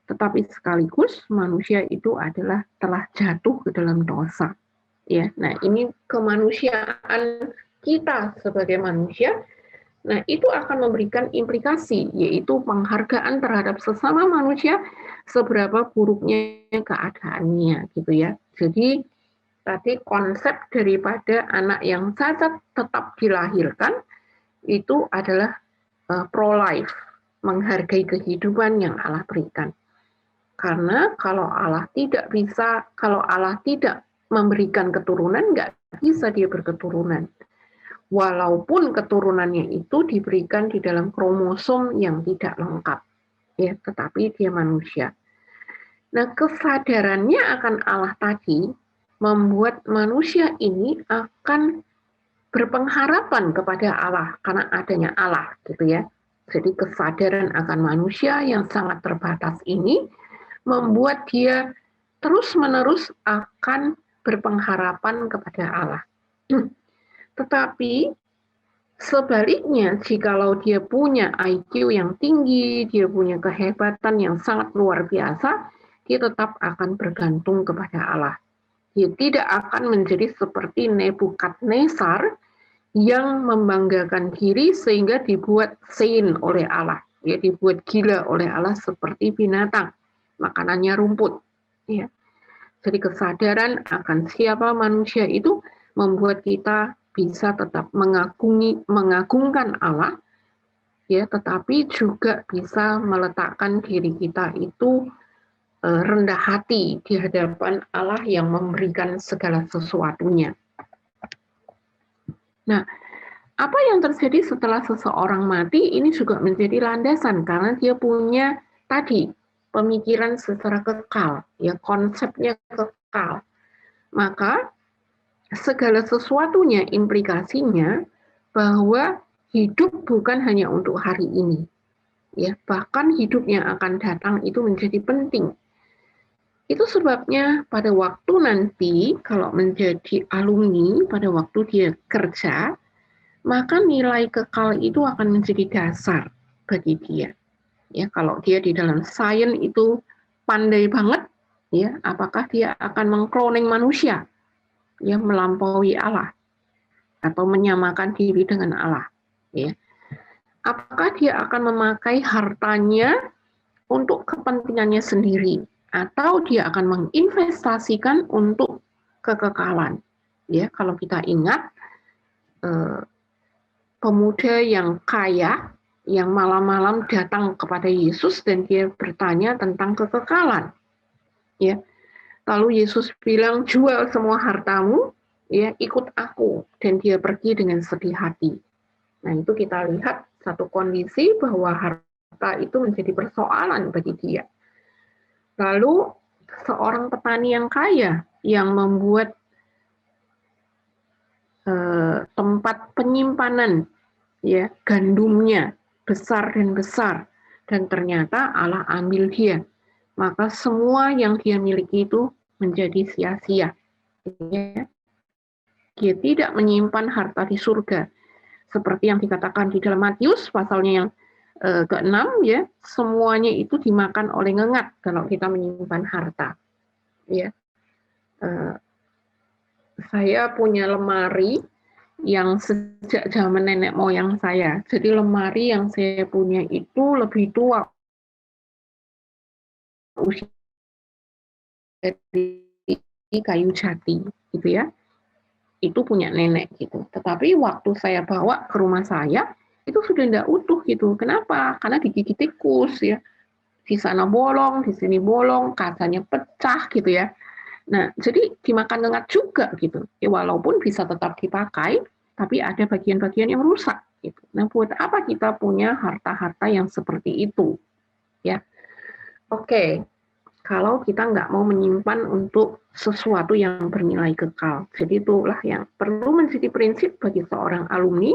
tetapi sekaligus manusia itu adalah telah jatuh ke dalam dosa. Ya, nah ini kemanusiaan kita sebagai manusia. Nah, itu akan memberikan implikasi, yaitu penghargaan terhadap sesama manusia seberapa buruknya keadaannya, gitu ya. Jadi, tadi konsep daripada anak yang cacat tetap dilahirkan, itu adalah pro-life, menghargai kehidupan yang Allah berikan. Karena kalau Allah tidak memberikan keturunan, nggak bisa dia berketurunan. Walaupun keturunannya itu diberikan di dalam kromosom yang tidak lengkap, ya, tetapi dia manusia. Nah, kesadarannya akan Allah tadi membuat manusia ini akan berpengharapan kepada Allah karena adanya Allah, gitu ya. Jadi kesadaran akan manusia yang sangat terbatas ini membuat dia terus-menerus akan berpengharapan kepada Allah. Tetapi sebaliknya, jikalau dia punya IQ yang tinggi, dia punya kehebatan yang sangat luar biasa, dia tetap akan bergantung kepada Allah. Dia tidak akan menjadi seperti Nebukadnezar yang membanggakan diri sehingga dibuat sane oleh Allah, ya, dibuat gila oleh Allah seperti binatang, makanannya rumput. Ya. Jadi kesadaran akan siapa manusia itu membuat kita bisa tetap mengagungkan Allah, ya, tetapi juga bisa meletakkan diri kita itu rendah hati di hadapan Allah yang memberikan segala sesuatunya. Nah, apa yang terjadi setelah seseorang mati ini juga menjadi landasan karena dia punya tadi pemikiran secara kekal, ya, konsepnya kekal. Maka segala sesuatunya implikasinya bahwa hidup bukan hanya untuk hari ini, ya, bahkan hidup yang akan datang itu menjadi penting. Itu sebabnya pada waktu nanti kalau menjadi alumni, pada waktu dia kerja, maka nilai kekal itu akan menjadi dasar bagi dia. Ya, kalau dia di dalam sains itu pandai banget, ya, apakah dia akan mengkloning manusia, ya, melampaui Allah atau menyamakan diri dengan Allah, ya. Apakah dia akan memakai hartanya untuk kepentingannya sendiri atau dia akan menginvestasikan untuk kekekalan, ya. Kalau kita ingat pemuda yang kaya yang malam-malam datang kepada Yesus dan dia bertanya tentang kekekalan, ya. Lalu Yesus bilang, jual semua hartamu, ya, ikut aku. Dan dia pergi dengan sedih hati. Nah, itu kita lihat satu kondisi bahwa harta itu menjadi persoalan bagi dia. Lalu, seorang petani yang kaya yang membuat tempat penyimpanan, ya, gandumnya besar dan besar. Dan ternyata Allah ambil dia. Maka semua yang dia miliki itu menjadi sia-sia. Dia tidak menyimpan harta di surga. Seperti yang dikatakan di dalam Matius, pasalnya yang ke-6, ya, semuanya itu dimakan oleh ngengat kalau kita menyimpan harta. Ya. Saya punya lemari yang sejak zaman nenek moyang saya. Jadi lemari yang saya punya itu lebih tua usia dari kayu jati, gitu ya. Itu punya nenek gitu. Tetapi waktu saya bawa ke rumah saya, itu sudah tidak utuh gitu. Kenapa? Karena digigit tikus, ya. Di sana bolong, di sini bolong, kacanya pecah gitu ya. Nah, jadi dimakan ngengat juga gitu. Ya, walaupun bisa tetap dipakai, tapi ada bagian-bagian yang rusak gitu. Nah, buat apa kita punya harta-harta yang seperti itu? Ya. Oke. Kalau kita nggak mau menyimpan untuk sesuatu yang bernilai kekal. Jadi itulah yang perlu menjadi prinsip bagi seorang alumni.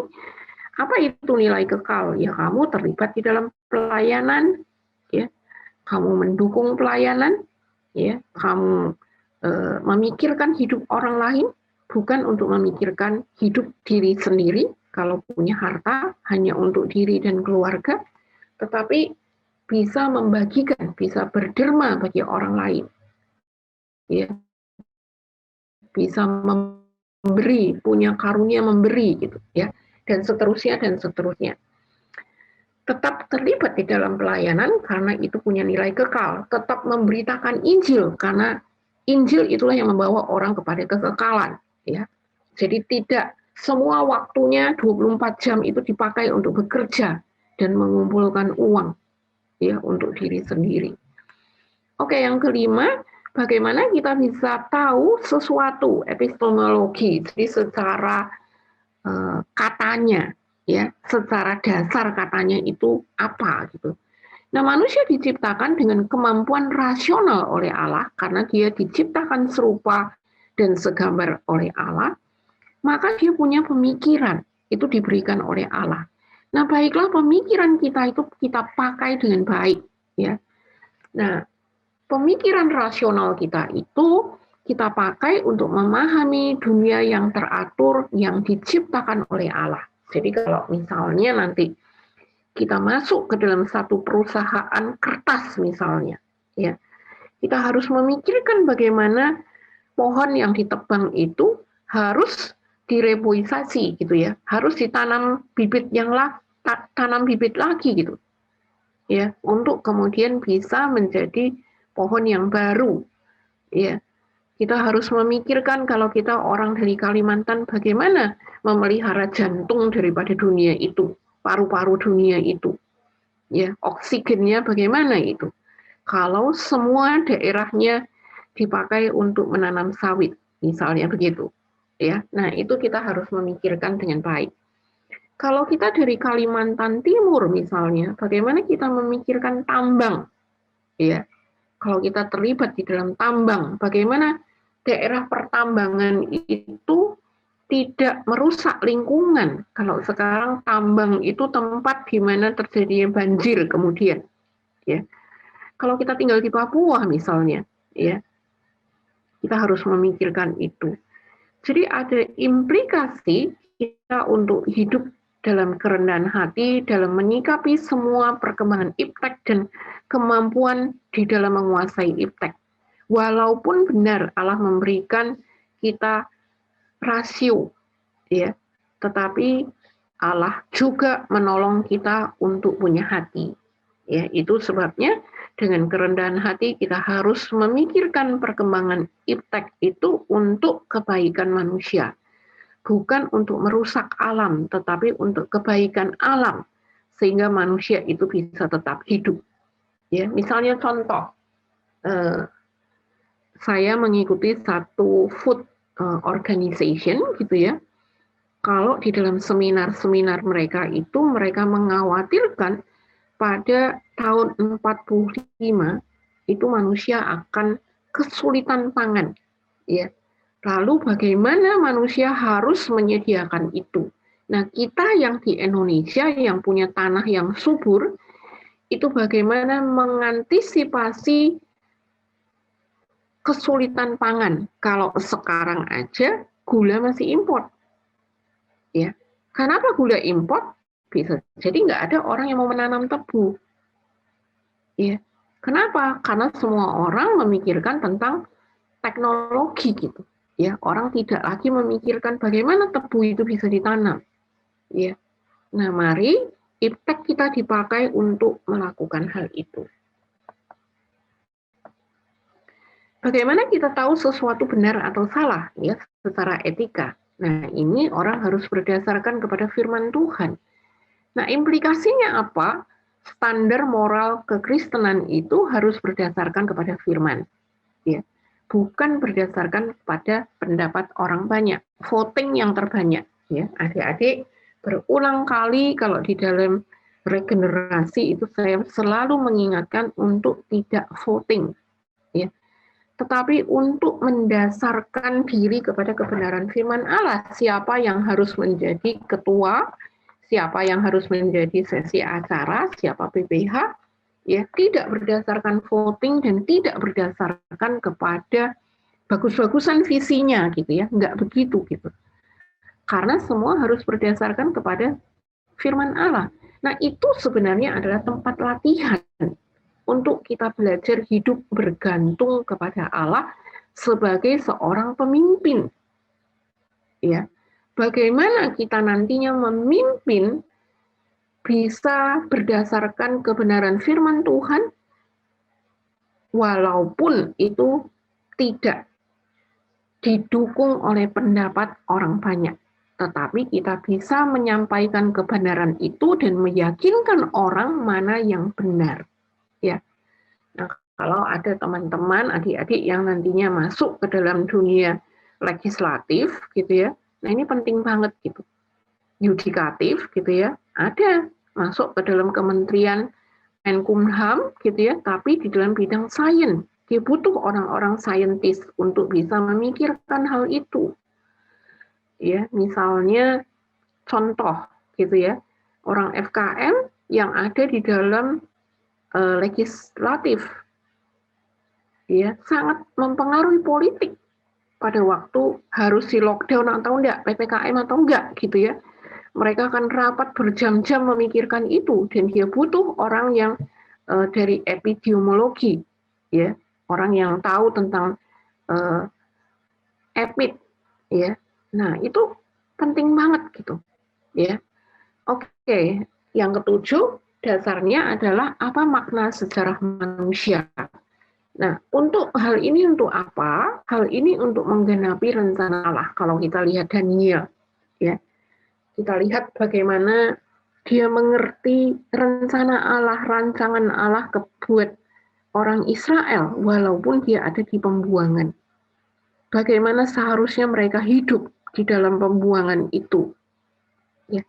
Apa itu nilai kekal? Ya, kamu terlibat di dalam pelayanan, ya, kamu mendukung pelayanan, ya, kamu memikirkan hidup orang lain, bukan untuk memikirkan hidup diri sendiri. Kalau punya harta hanya untuk diri dan keluarga, tetapi bisa membagikan, bisa berderma bagi orang lain. Ya. Bisa memberi, punya karunia memberi gitu ya. Dan seterusnya dan seterusnya. Tetap terlibat di dalam pelayanan karena itu punya nilai kekal, tetap memberitakan Injil karena Injil itulah yang membawa orang kepada kekekalan ya. Jadi tidak semua waktunya 24 jam itu dipakai untuk bekerja dan mengumpulkan uang ya untuk diri sendiri. Oke, yang kelima, bagaimana kita bisa tahu sesuatu epistemologi, jadi secara katanya ya, secara dasar katanya itu apa gitu. Nah, manusia diciptakan dengan kemampuan rasional oleh Allah karena dia diciptakan serupa dan segambar oleh Allah, maka dia punya pemikiran, itu diberikan oleh Allah. Nah, baiklah pemikiran kita itu kita pakai dengan baik ya. Nah, pemikiran rasional kita itu kita pakai untuk memahami dunia yang teratur yang diciptakan oleh Allah. Jadi kalau misalnya nanti kita masuk ke dalam satu perusahaan kertas misalnya, ya, kita harus memikirkan bagaimana pohon yang ditebang itu harus direboisasi gitu ya, harus ditanam bibit yang tanam bibit lagi gitu, ya, untuk kemudian bisa menjadi pohon yang baru, ya. Kita harus memikirkan kalau kita orang dari Kalimantan bagaimana memelihara jantung daripada dunia itu, paru-paru dunia itu. Ya, oksigennya bagaimana itu? Kalau semua daerahnya dipakai untuk menanam sawit, misalnya begitu. Ya. Nah, itu kita harus memikirkan dengan baik. Kalau kita dari Kalimantan Timur misalnya, bagaimana kita memikirkan tambang? Ya. Kalau kita terlibat di dalam tambang, bagaimana daerah pertambangan itu tidak merusak lingkungan. Kalau sekarang tambang itu tempat di mana terjadinya banjir kemudian, ya. Kalau kita tinggal di Papua misalnya, ya, kita harus memikirkan itu. Jadi ada implikasi kita untuk hidup dalam kerendahan hati, dalam menyikapi semua perkembangan iptek dan kemampuan di dalam menguasai iptek. Walaupun benar Allah memberikan kita rasio, ya, tetapi Allah juga menolong kita untuk punya hati. Ya, itu sebabnya dengan kerendahan hati kita harus memikirkan perkembangan iptek itu untuk kebaikan manusia. Bukan untuk merusak alam, tetapi untuk kebaikan alam, sehingga manusia itu bisa tetap hidup. Ya, misalnya contoh, saya mengikuti satu food organization gitu ya. Kalau di dalam seminar-seminar mereka itu mereka mengkhawatirkan pada tahun 45 itu manusia akan kesulitan pangan ya. Lalu bagaimana manusia harus menyediakan itu? Nah, kita yang di Indonesia yang punya tanah yang subur itu bagaimana mengantisipasi kesulitan pangan. Kalau sekarang aja gula masih impor, ya. Kenapa gula impor? Bisa jadi nggak ada orang yang mau menanam tebu, ya. Kenapa? Karena semua orang memikirkan tentang teknologi gitu, ya. Orang tidak lagi memikirkan bagaimana tebu itu bisa ditanam, ya. Nah, mari iptek kita dipakai untuk melakukan hal itu. Bagaimana kita tahu sesuatu benar atau salah ya secara etika? Nah, ini orang harus berdasarkan kepada firman Tuhan. Nah, implikasinya apa? Standar moral kekristenan itu harus berdasarkan kepada firman. Ya. Bukan berdasarkan pada pendapat orang banyak, voting yang terbanyak ya. Adik-adik berulang kali kalau di dalam regenerasi itu saya selalu mengingatkan untuk tidak voting ya. Tetapi untuk mendasarkan diri kepada kebenaran firman Allah, siapa yang harus menjadi ketua, siapa yang harus menjadi sesi acara, siapa PPH, ya tidak berdasarkan voting dan tidak berdasarkan kepada bagus-bagusan visinya gitu ya, enggak begitu gitu. Karena semua harus berdasarkan kepada firman Allah. Nah, itu sebenarnya adalah tempat latihan untuk kita belajar hidup bergantung kepada Allah sebagai seorang pemimpin. Ya, bagaimana kita nantinya memimpin bisa berdasarkan kebenaran firman Tuhan, walaupun itu tidak didukung oleh pendapat orang banyak. Tetapi kita bisa menyampaikan kebenaran itu dan meyakinkan orang mana yang benar. Ya. Nah, kalau ada teman-teman, adik-adik yang nantinya masuk ke dalam dunia legislatif, gitu ya. Nah, ini penting banget gitu. Yudikatif, gitu ya. Ada masuk ke dalam Kementerian Menkumham, gitu ya. Tapi di dalam bidang sains, dia butuh orang-orang saintis untuk bisa memikirkan hal itu. Ya, misalnya contoh gitu ya, orang FKM yang ada di dalam legislatif, ya sangat mempengaruhi politik pada waktu harus di lockdown atau enggak, PPKM atau enggak gitu ya. Mereka akan rapat berjam-jam memikirkan itu, dan dia butuh orang yang dari epidemiologi, ya, orang yang tahu tentang epid, ya. Nah, itu penting banget gitu. Ya. Oke, yang ketujuh dasarnya adalah apa makna sejarah manusia. Nah, untuk hal ini untuk apa? Hal ini untuk menggenapi rencana Allah. Kalau kita lihat Daniel, ya. Kita lihat bagaimana dia mengerti rencana Allah, rancangan Allah buat orang Israel walaupun dia ada di pembuangan. Bagaimana seharusnya mereka hidup di dalam pembuangan itu. Ya,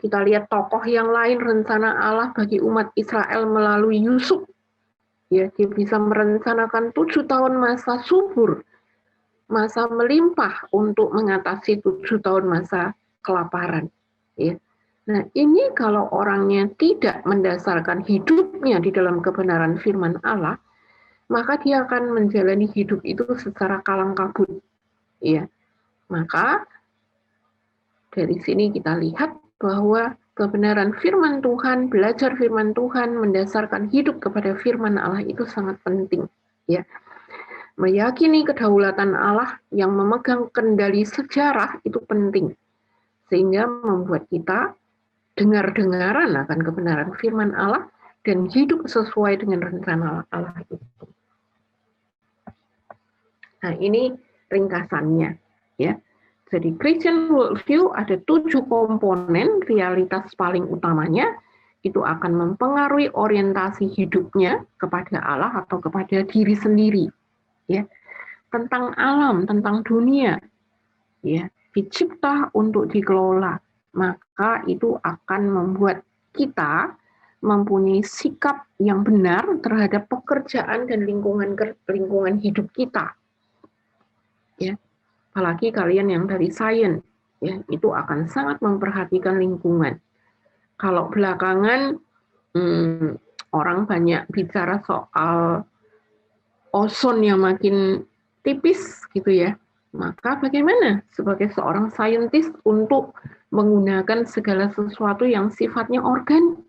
kita lihat tokoh yang lain, rencana Allah bagi umat Israel melalui Yusuf. Ya, dia bisa merencanakan 7 tahun masa subur, masa melimpah untuk mengatasi 7 tahun masa kelaparan. Ya. Nah, ini kalau orangnya tidak mendasarkan hidupnya di dalam kebenaran firman Allah, maka dia akan menjalani hidup itu secara kalang kabut. Ya. Maka dari sini kita lihat bahwa kebenaran firman Tuhan, belajar firman Tuhan, mendasarkan hidup kepada firman Allah itu sangat penting. Ya. Meyakini kedaulatan Allah yang memegang kendali sejarah itu penting. Sehingga membuat kita dengar-dengaran akan kebenaran firman Allah dan hidup sesuai dengan rencana Allah itu. Nah, ini ringkasannya, ya. Jadi Christian worldview ada 7 komponen realitas paling utamanya, itu akan mempengaruhi orientasi hidupnya kepada Allah atau kepada diri sendiri, ya. Tentang alam, tentang dunia, ya, dicipta untuk dikelola, maka itu akan membuat kita mempunyai sikap yang benar terhadap pekerjaan dan lingkungan hidup kita. Ya, apalagi kalian yang dari sains, ya, itu akan sangat memperhatikan lingkungan. Kalau belakangan orang banyak bicara soal ozon yang makin tipis gitu ya, maka bagaimana sebagai seorang saintis untuk menggunakan segala sesuatu yang sifatnya organik,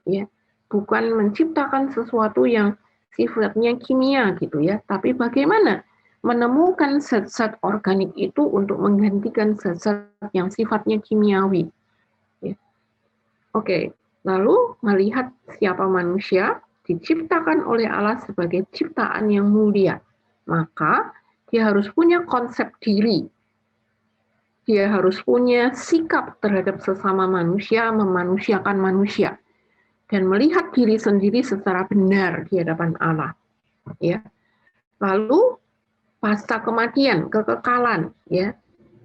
ya, bukan menciptakan sesuatu yang sifatnya kimia gitu ya, tapi bagaimana menemukan zat-zat organik itu untuk menggantikan zat-zat yang sifatnya kimiawi. Ya. Oke, lalu melihat siapa manusia diciptakan oleh Allah sebagai ciptaan yang mulia, maka dia harus punya konsep diri. Dia harus punya sikap terhadap sesama manusia, memanusiakan manusia, dan melihat diri sendiri secara benar di hadapan Allah. Ya. Lalu pasca kematian, kekekalan, ya,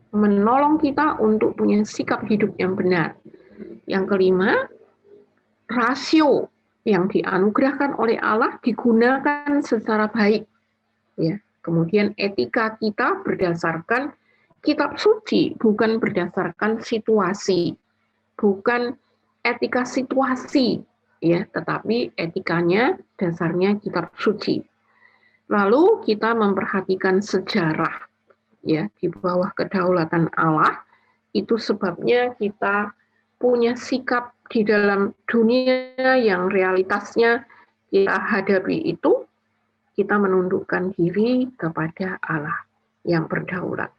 menolong kita untuk punya sikap hidup yang benar. Yang kelima, rasio yang dianugerahkan oleh Allah digunakan secara baik. Ya. Kemudian etika kita berdasarkan kitab suci, bukan berdasarkan situasi, bukan etika situasi, ya, tetapi etikanya dasarnya kitab suci. Lalu kita memperhatikan sejarah, ya, di bawah kedaulatan Allah. Itu sebabnya kita punya sikap di dalam dunia yang realitasnya kita hadapi itu, kita menundukkan diri kepada Allah yang berdaulat.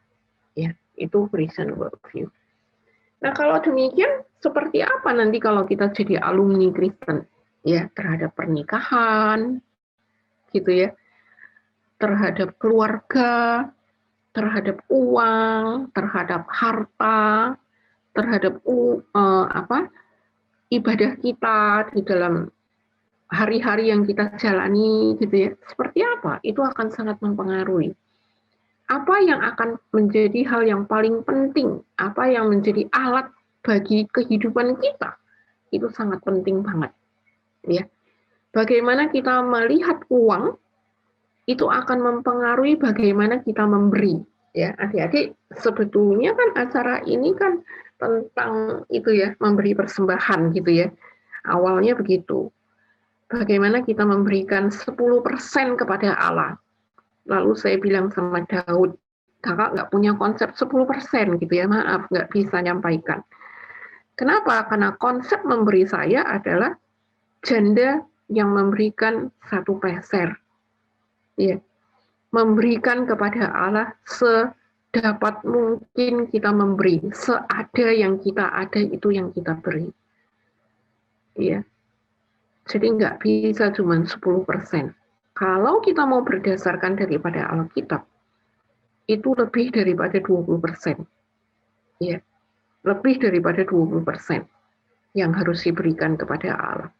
Ya, itu Christian worldview. Nah, kalau demikian, seperti apa nanti kalau kita jadi alumni Kristen? Ya, terhadap pernikahan, gitu ya, terhadap keluarga, terhadap uang, terhadap harta, terhadap ibadah kita di dalam hari-hari yang kita jalani, gitu ya. Seperti apa? Itu akan sangat mempengaruhi. Apa yang akan menjadi hal yang paling penting, apa yang menjadi alat bagi kehidupan kita, itu sangat penting banget. Ya, bagaimana kita melihat uang, itu akan mempengaruhi bagaimana kita memberi. Ya, adik-adik, sebetulnya kan acara ini kan tentang itu ya, memberi persembahan gitu ya. Awalnya begitu. Bagaimana kita memberikan 10% kepada Allah. Lalu saya bilang sama Daud, kakak nggak punya konsep 10% gitu ya, maaf, nggak bisa nyampaikan. Kenapa? Karena konsep memberi saya adalah janda yang memberikan 1 peser. Ya, memberikan kepada Allah sedapat mungkin kita memberi, seada yang kita ada itu yang kita beri. Ya, jadi nggak bisa cuma 10%. Kalau kita mau berdasarkan daripada Alkitab, itu lebih daripada 20%. Ya, lebih daripada 20% yang harus diberikan kepada Allah.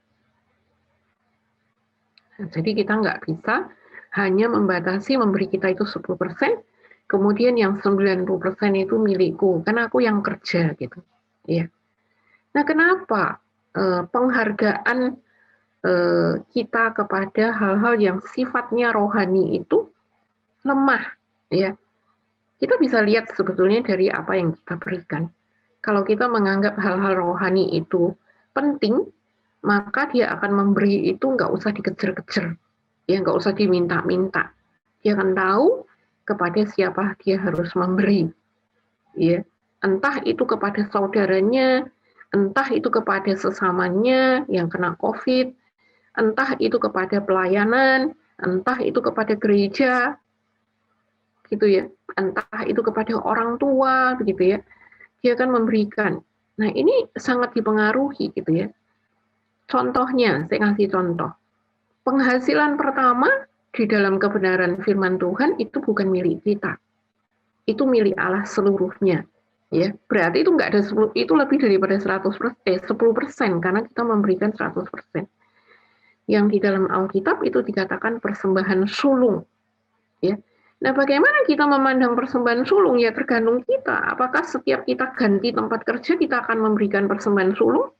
Nah, jadi kita nggak bisa hanya membatasi memberi kita itu 10%, kemudian yang 90% itu milikku, karena aku yang kerja gitu. Ya. Nah, kenapa penghargaan kita kepada hal-hal yang sifatnya rohani itu lemah, ya? Kita bisa lihat sebetulnya dari apa yang kita berikan. Kalau kita menganggap hal-hal rohani itu penting, maka dia akan memberi itu nggak usah dikejar-kejar, ya nggak usah diminta-minta. Dia akan tahu kepada siapa dia harus memberi, ya. Entah itu kepada saudaranya, entah itu kepada sesamanya yang kena COVID, entah itu kepada pelayanan, entah itu kepada gereja, gitu ya, entah itu kepada orang tua, begitu ya, dia akan memberikan. Nah, ini sangat dipengaruhi, gitu ya. Contohnya, saya kasih contoh. Penghasilan pertama di dalam kebenaran firman Tuhan itu bukan milik kita, itu milik Allah seluruhnya. Ya, berarti itu nggak ada 10, itu lebih daripada 10%, karena kita memberikan 100%. Yang di dalam Alkitab itu dikatakan persembahan sulung. Ya. Nah, bagaimana kita memandang persembahan sulung? Ya tergantung kita. Apakah setiap kita ganti tempat kerja kita akan memberikan persembahan sulung?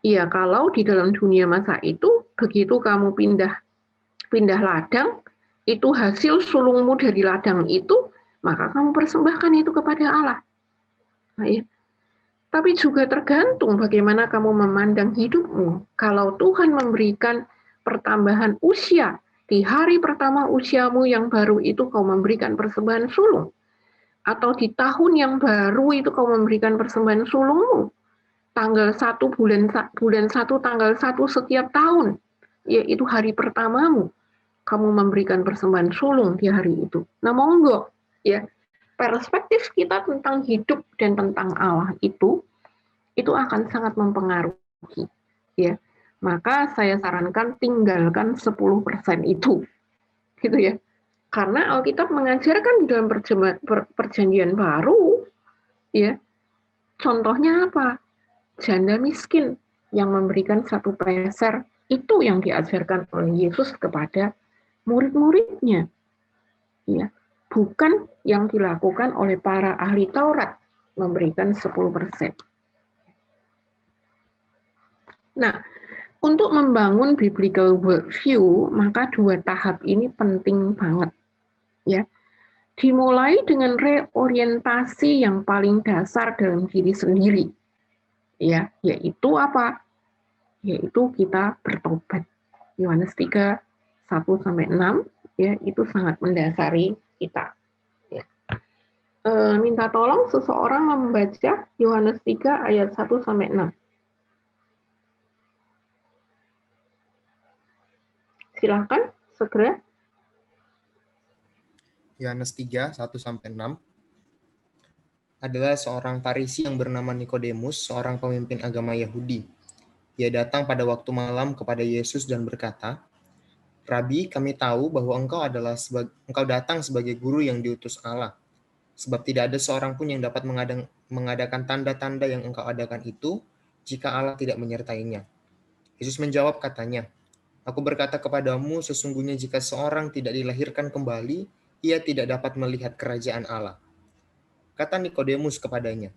Ya, kalau di dalam dunia masa itu, begitu kamu pindah ladang, itu hasil sulungmu dari ladang itu, maka kamu persembahkan itu kepada Allah. Nah, ya. Tapi juga tergantung bagaimana kamu memandang hidupmu. Kalau Tuhan memberikan pertambahan usia, di hari pertama usiamu yang baru itu kau memberikan persembahan sulung. Atau di tahun yang baru itu kau memberikan persembahan sulungmu. Tanggal 1 bulan 1 tanggal 1 setiap tahun, yaitu hari pertamamu, kamu memberikan persembahan sulung di hari itu. Nah, monggo, ya. Perspektif kita tentang hidup dan tentang Allah itu akan sangat mempengaruhi, ya. Maka saya sarankan tinggalkan 10% itu, gitu ya. Karena Alkitab mengajarkan di dalam perjanjian baru, ya. Contohnya apa? Janda miskin yang memberikan 1 peser, itu yang diajarkan oleh Yesus kepada murid-muridnya, ya. Bukan yang dilakukan oleh para ahli Taurat, memberikan 10%. Nah, untuk membangun biblical worldview, maka 2 tahap ini penting banget, ya. Dimulai dengan reorientasi yang paling dasar dalam diri sendiri, ya, yaitu apa? Yaitu kita bertobat. Yohanes 3, 1-6, ya, itu sangat mendasari kita. Ya. Minta tolong seseorang membaca Yohanes 3 ayat 1-6. Silahkan segera. Yohanes 3, 1-6 adalah seorang Farisi yang bernama Nikodemus, seorang pemimpin agama Yahudi. Ia datang pada waktu malam kepada Yesus dan berkata, "Rabi, kami tahu bahwa engkau datang sebagai guru yang diutus Allah, sebab tidak ada seorang pun yang dapat mengadakan tanda-tanda yang engkau adakan itu jika Allah tidak menyertainya." Yesus menjawab katanya, "Aku berkata kepadamu, sesungguhnya jika seorang tidak dilahirkan kembali, ia tidak dapat melihat kerajaan Allah." Kata Nikodemus kepadanya,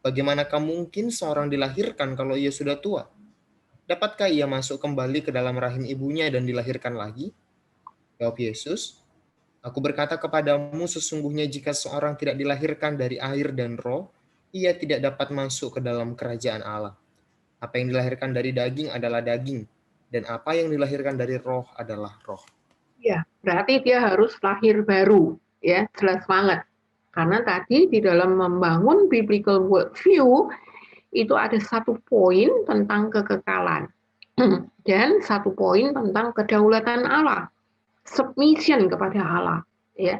"Bagaimanakah mungkin seorang dilahirkan kalau ia sudah tua? Dapatkah ia masuk kembali ke dalam rahim ibunya dan dilahirkan lagi?" Jawab Yesus, "Aku berkata kepadamu, sesungguhnya jika seorang tidak dilahirkan dari air dan roh, ia tidak dapat masuk ke dalam kerajaan Allah. Apa yang dilahirkan dari daging adalah daging, dan apa yang dilahirkan dari roh adalah roh." Ya, berarti dia harus lahir baru, ya, jelas banget. Karena tadi di dalam membangun biblical worldview itu ada satu poin tentang kekekalan dan satu poin tentang kedaulatan Allah, submission kepada Allah, ya.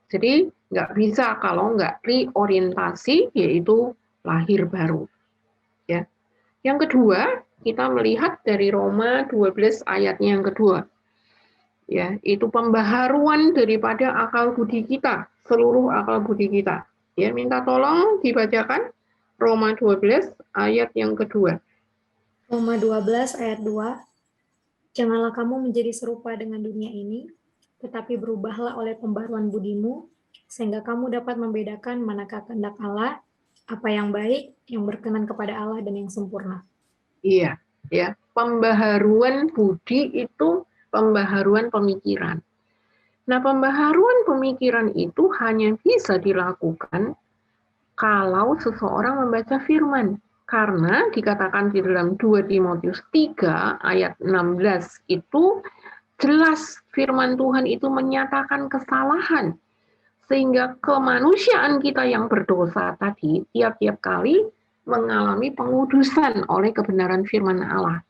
Jadi nggak bisa kalau nggak reorientasi, yaitu lahir baru, ya. Yang kedua, kita melihat dari Roma 12 ayatnya yang kedua. Ya, itu pembaharuan daripada akal budi kita, seluruh akal budi kita. Ya, minta tolong dibacakan Roma 12 ayat yang kedua. Roma 12 ayat 2, "Janganlah kamu menjadi serupa dengan dunia ini, tetapi berubahlah oleh pembaharuan budimu, sehingga kamu dapat membedakan manakah kehendak Allah, apa yang baik, yang berkenan kepada Allah, dan yang sempurna." Iya, ya. Pembaharuan budi itu pembaharuan pemikiran. Nah, pembaharuan pemikiran itu hanya bisa dilakukan kalau seseorang membaca firman. Karena dikatakan di dalam 2 Timotius 3 ayat 16 itu jelas firman Tuhan itu menyatakan kesalahan. Sehingga kemanusiaan kita yang berdosa tadi tiap-tiap kali mengalami pengudusan oleh kebenaran firman Allah.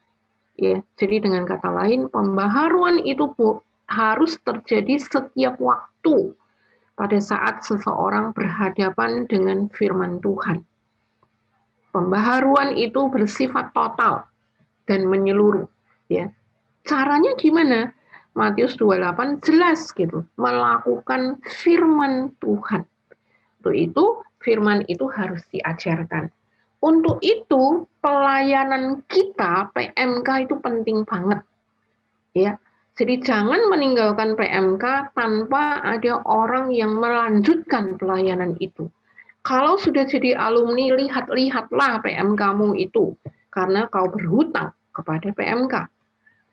Ya, jadi dengan kata lain, pembaharuan itu harus terjadi setiap waktu pada saat seseorang berhadapan dengan firman Tuhan. Pembaharuan itu bersifat total dan menyeluruh. Ya, caranya gimana? Matius 28 jelas gitu, melakukan firman Tuhan. Untuk itu, firman itu harus diajarkan. Untuk itu, pelayanan kita, PMK itu penting banget. Ya, jadi jangan meninggalkan PMK tanpa ada orang yang melanjutkan pelayanan itu. Kalau sudah jadi alumni, lihat-lihatlah PMK-mu itu. Karena kau berhutang kepada PMK.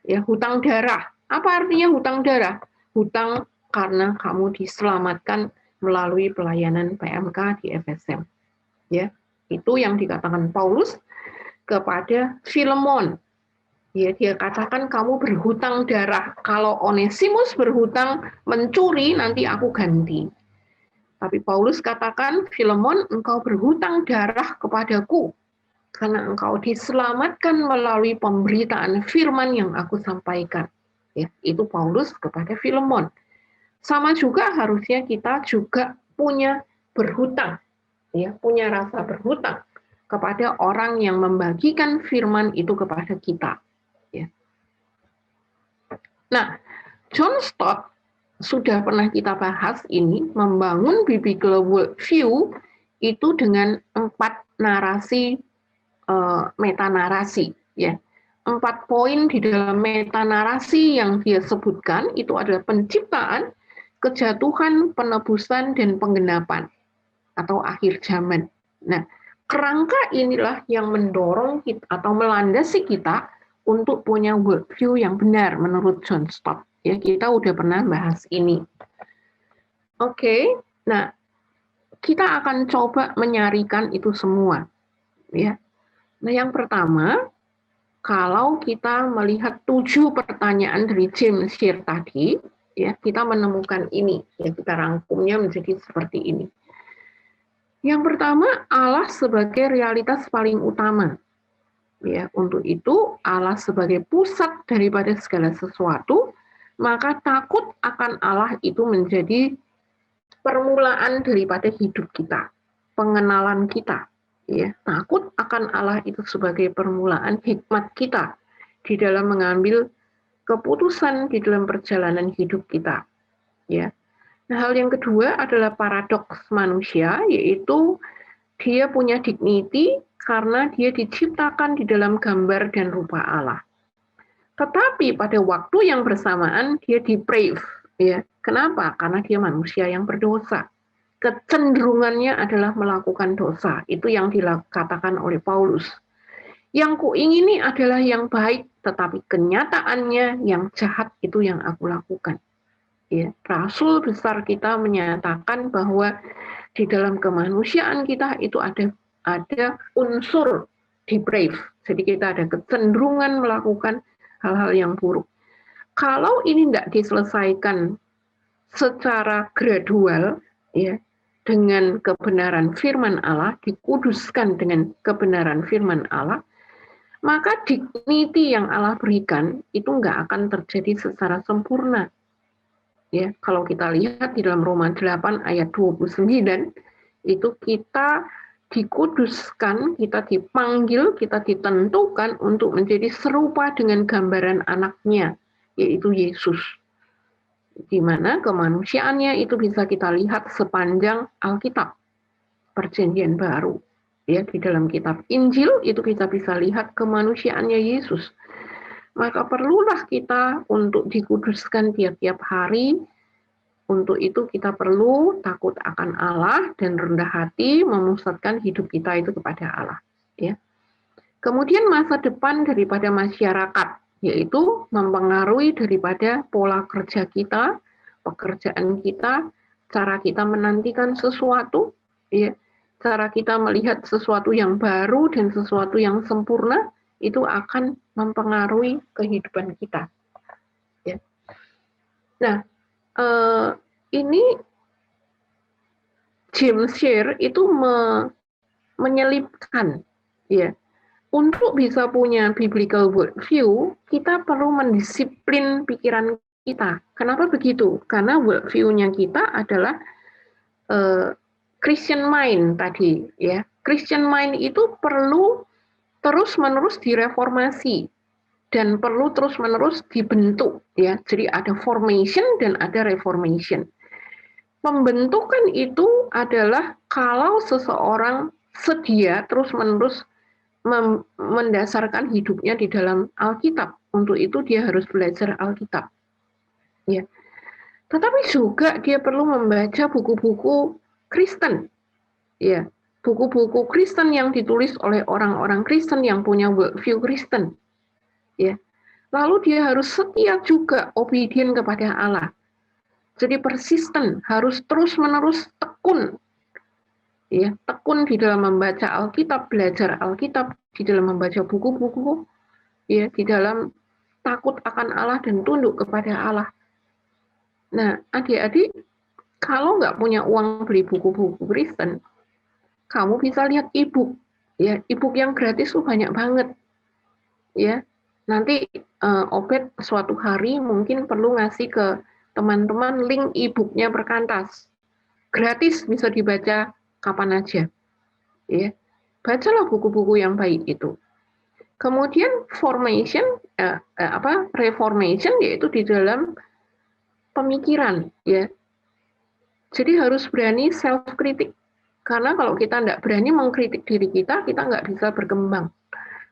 Ya, hutang darah. Apa artinya hutang darah? Hutang karena kamu diselamatkan melalui pelayanan PMK di FSM. Ya. Itu yang dikatakan Paulus kepada Filemon. Ya, dia katakan kamu berhutang darah. Kalau Onesimus berhutang mencuri, nanti aku ganti. Tapi Paulus katakan, Filemon, engkau berhutang darah kepadaku. Karena engkau diselamatkan melalui pemberitaan firman yang aku sampaikan. Ya, itu Paulus kepada Filemon. Sama juga harusnya kita juga punya berhutang. Ya, punya rasa berhutang kepada orang yang membagikan firman itu kepada kita. Ya. Nah, John Stott sudah pernah kita bahas ini, membangun biblical worldview itu dengan 4 narasi, metanarasi. Ya. 4 poin di dalam metanarasi yang dia sebutkan itu adalah penciptaan, kejatuhan, penebusan, dan penggenapan atau akhir zaman. Nah, kerangka inilah yang mendorong kita atau melandasi kita untuk punya worldview yang benar menurut John Stott. Ya, kita udah pernah bahas ini. Oke, nah kita akan coba menyarikan itu semua. Ya, nah yang pertama, kalau kita melihat 7 pertanyaan dari James Shear tadi, ya kita menemukan ini. Ya, kita rangkumnya menjadi seperti ini. Yang pertama, Allah sebagai realitas paling utama. Ya, untuk itu Allah sebagai pusat daripada segala sesuatu, maka takut akan Allah itu menjadi permulaan daripada hidup kita, pengenalan kita. Ya, takut akan Allah itu sebagai permulaan hikmat kita di dalam mengambil keputusan di dalam perjalanan hidup kita. Ya. Nah, hal yang kedua adalah paradoks manusia, yaitu dia punya dignity karena dia diciptakan di dalam gambar dan rupa Allah. Tetapi pada waktu yang bersamaan dia depraved, ya. Kenapa? Karena dia manusia yang berdosa. Kecenderungannya adalah melakukan dosa. Itu yang dikatakan oleh Paulus. Yang kuingini adalah yang baik, tetapi kenyataannya yang jahat itu yang aku lakukan. Ya, Rasul besar kita menyatakan bahwa di dalam kemanusiaan kita itu ada unsur depraved. Jadi kita ada kecenderungan melakukan hal-hal yang buruk. Kalau ini tidak diselesaikan secara gradual, ya, dengan kebenaran firman Allah, dikuduskan dengan kebenaran firman Allah, maka dignity yang Allah berikan itu nggak akan terjadi secara sempurna. Ya, kalau kita lihat di dalam Roma 8 ayat 29, itu kita dikuduskan, kita dipanggil, kita ditentukan untuk menjadi serupa dengan gambaran anaknya, yaitu Yesus. Di mana kemanusiaannya itu bisa kita lihat sepanjang Alkitab, Perjanjian Baru. Ya, di dalam kitab Injil itu kita bisa lihat kemanusiaannya Yesus. Maka perlulah kita untuk dikuduskan tiap-tiap hari. Untuk itu kita perlu takut akan Allah dan rendah hati memusatkan hidup kita itu kepada Allah. Ya. Kemudian masa depan daripada masyarakat, yaitu mempengaruhi daripada pola kerja kita, pekerjaan kita, cara kita menantikan sesuatu, ya, cara kita melihat sesuatu yang baru dan sesuatu yang sempurna, itu akan mempengaruhi kehidupan kita. Ya. Nah, ini James Sherr itu menyelipkan, ya, untuk bisa punya biblical worldview, kita perlu mendisiplin pikiran kita. Kenapa begitu? Karena worldview-nya kita adalah Christian mind tadi, ya. Christian mind itu perlu terus-menerus direformasi dan perlu terus-menerus dibentuk, ya. Jadi ada formation dan ada reformation. Pembentukan itu adalah kalau seseorang sedia terus-menerus mendasarkan hidupnya di dalam Alkitab. Untuk itu dia harus belajar Alkitab. Ya. Tetapi juga dia perlu membaca buku-buku Kristen. Ya. Buku-buku Kristen yang ditulis oleh orang-orang Kristen yang punya worldview Kristen. Ya. Lalu dia harus setia juga, obedient kepada Allah. Jadi persisten, harus terus-menerus tekun. Ya, tekun di dalam membaca Alkitab, belajar Alkitab, di dalam membaca buku-buku, ya, di dalam takut akan Allah dan tunduk kepada Allah. Nah, adik-adik, kalau nggak punya uang beli buku-buku Kristen, kamu bisa lihat e-book. Ya, e-book yang gratis tuh banyak banget. Ya, nanti Obed suatu hari mungkin perlu ngasih ke teman-teman link e-booknya Perkantas. Gratis, bisa dibaca kapan aja. Ya, bacalah buku-buku yang baik itu. Kemudian reformation yaitu di dalam pemikiran, ya. Jadi harus berani self-kritik. Karena kalau kita tidak berani mengkritik diri kita nggak bisa berkembang.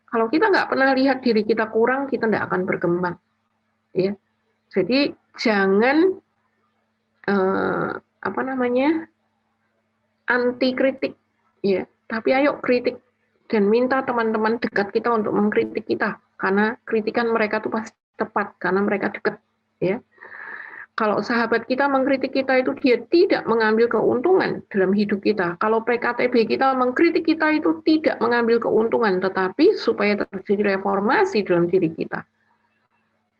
Kalau kita nggak pernah lihat diri kita kurang, kita tidak akan berkembang. Ya. Jadi jangan anti kritik, ya. Tapi ayo kritik dan minta teman-teman dekat kita untuk mengkritik kita, karena kritikan mereka tuh pasti tepat karena mereka dekat, ya. Kalau sahabat kita mengkritik kita itu dia tidak mengambil keuntungan dalam hidup kita. Kalau PKTB kita mengkritik kita itu tidak mengambil keuntungan, tetapi supaya terjadi reformasi dalam diri kita.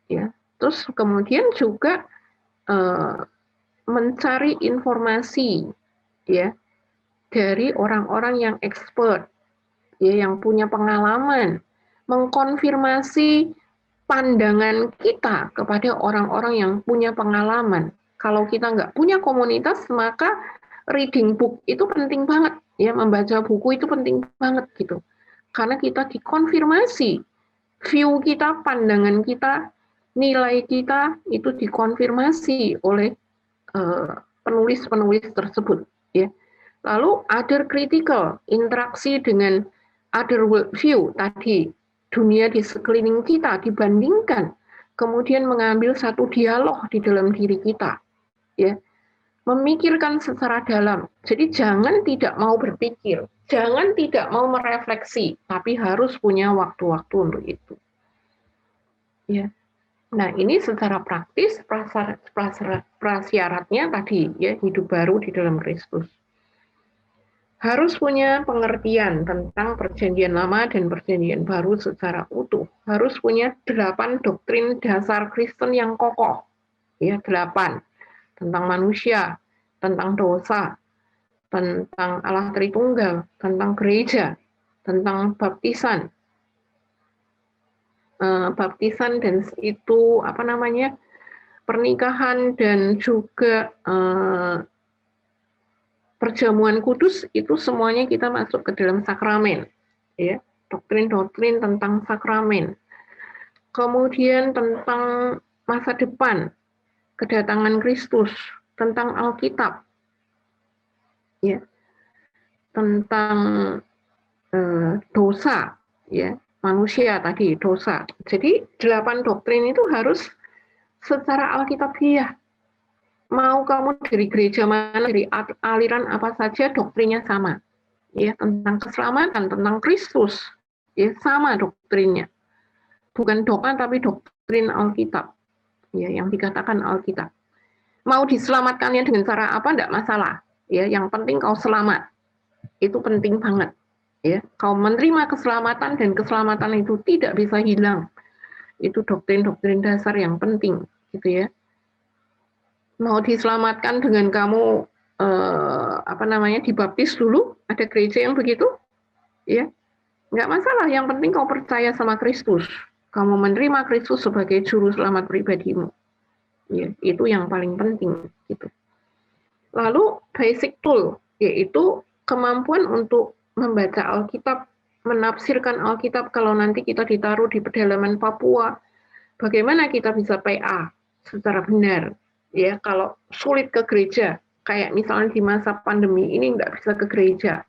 Ya, terus kemudian juga mencari informasi, ya, dari orang-orang yang expert, ya, yang punya pengalaman, mengkonfirmasi pandangan kita kepada orang-orang yang punya pengalaman. Kalau kita nggak punya komunitas, maka reading book itu penting banget, ya, membaca buku itu penting banget gitu. Karena kita dikonfirmasi, view kita, pandangan kita, nilai kita itu dikonfirmasi oleh penulis-penulis tersebut, ya. Lalu other critical, interaksi dengan other worldview tadi, dunia di sekeliling kita dibandingkan, kemudian mengambil satu dialog di dalam diri kita, ya, memikirkan secara dalam. Jadi jangan tidak mau berpikir, jangan tidak mau merefleksi, tapi harus punya waktu-waktu untuk itu, ya. Nah, ini secara praktis prasyaratnya tadi, ya, hidup baru di dalam Kristus. Harus punya pengertian tentang perjanjian lama dan perjanjian baru secara utuh. Harus punya 8 doktrin dasar Kristen yang kokoh. Ya, 8. Tentang manusia, tentang dosa, tentang Allah Tritunggal, tentang gereja, tentang baptisan. Baptisan dan itu pernikahan dan juga perjamuan kudus, itu semuanya kita masuk ke dalam sakramen, ya, doktrin-doktrin tentang sakramen. Kemudian tentang masa depan, kedatangan Kristus, tentang Alkitab, ya, tentang dosa, ya, manusia tadi dosa. Jadi 8 doktrin itu harus secara alkitabiah. Mau kamu dari gereja mana, dari aliran apa saja, doktrinnya sama. Ya, tentang keselamatan, tentang Kristus, ya, sama doktrinnya. Bukan dogma tapi doktrin Alkitab. Ya, yang dikatakan Alkitab. Mau diselamatkannya dengan cara apa enggak masalah. Ya, yang penting kau selamat. Itu penting banget. Ya, kau menerima keselamatan dan keselamatan itu tidak bisa hilang. Itu doktrin-doktrin dasar yang penting, gitu ya. Mau diselamatkan dengan kamu dibaptis dulu, ada gereja yang begitu, ya, nggak masalah. Yang penting kau percaya sama Kristus, kamu menerima Kristus sebagai juru selamat pribadimu, ya, itu yang paling penting, gitu. Lalu basic tool, yaitu kemampuan untuk membaca Alkitab, menafsirkan Alkitab. Kalau nanti kita ditaruh di pedalaman Papua, bagaimana kita bisa PA secara benar? Ya, kalau sulit ke gereja, kayak misalnya di masa pandemi ini nggak bisa ke gereja,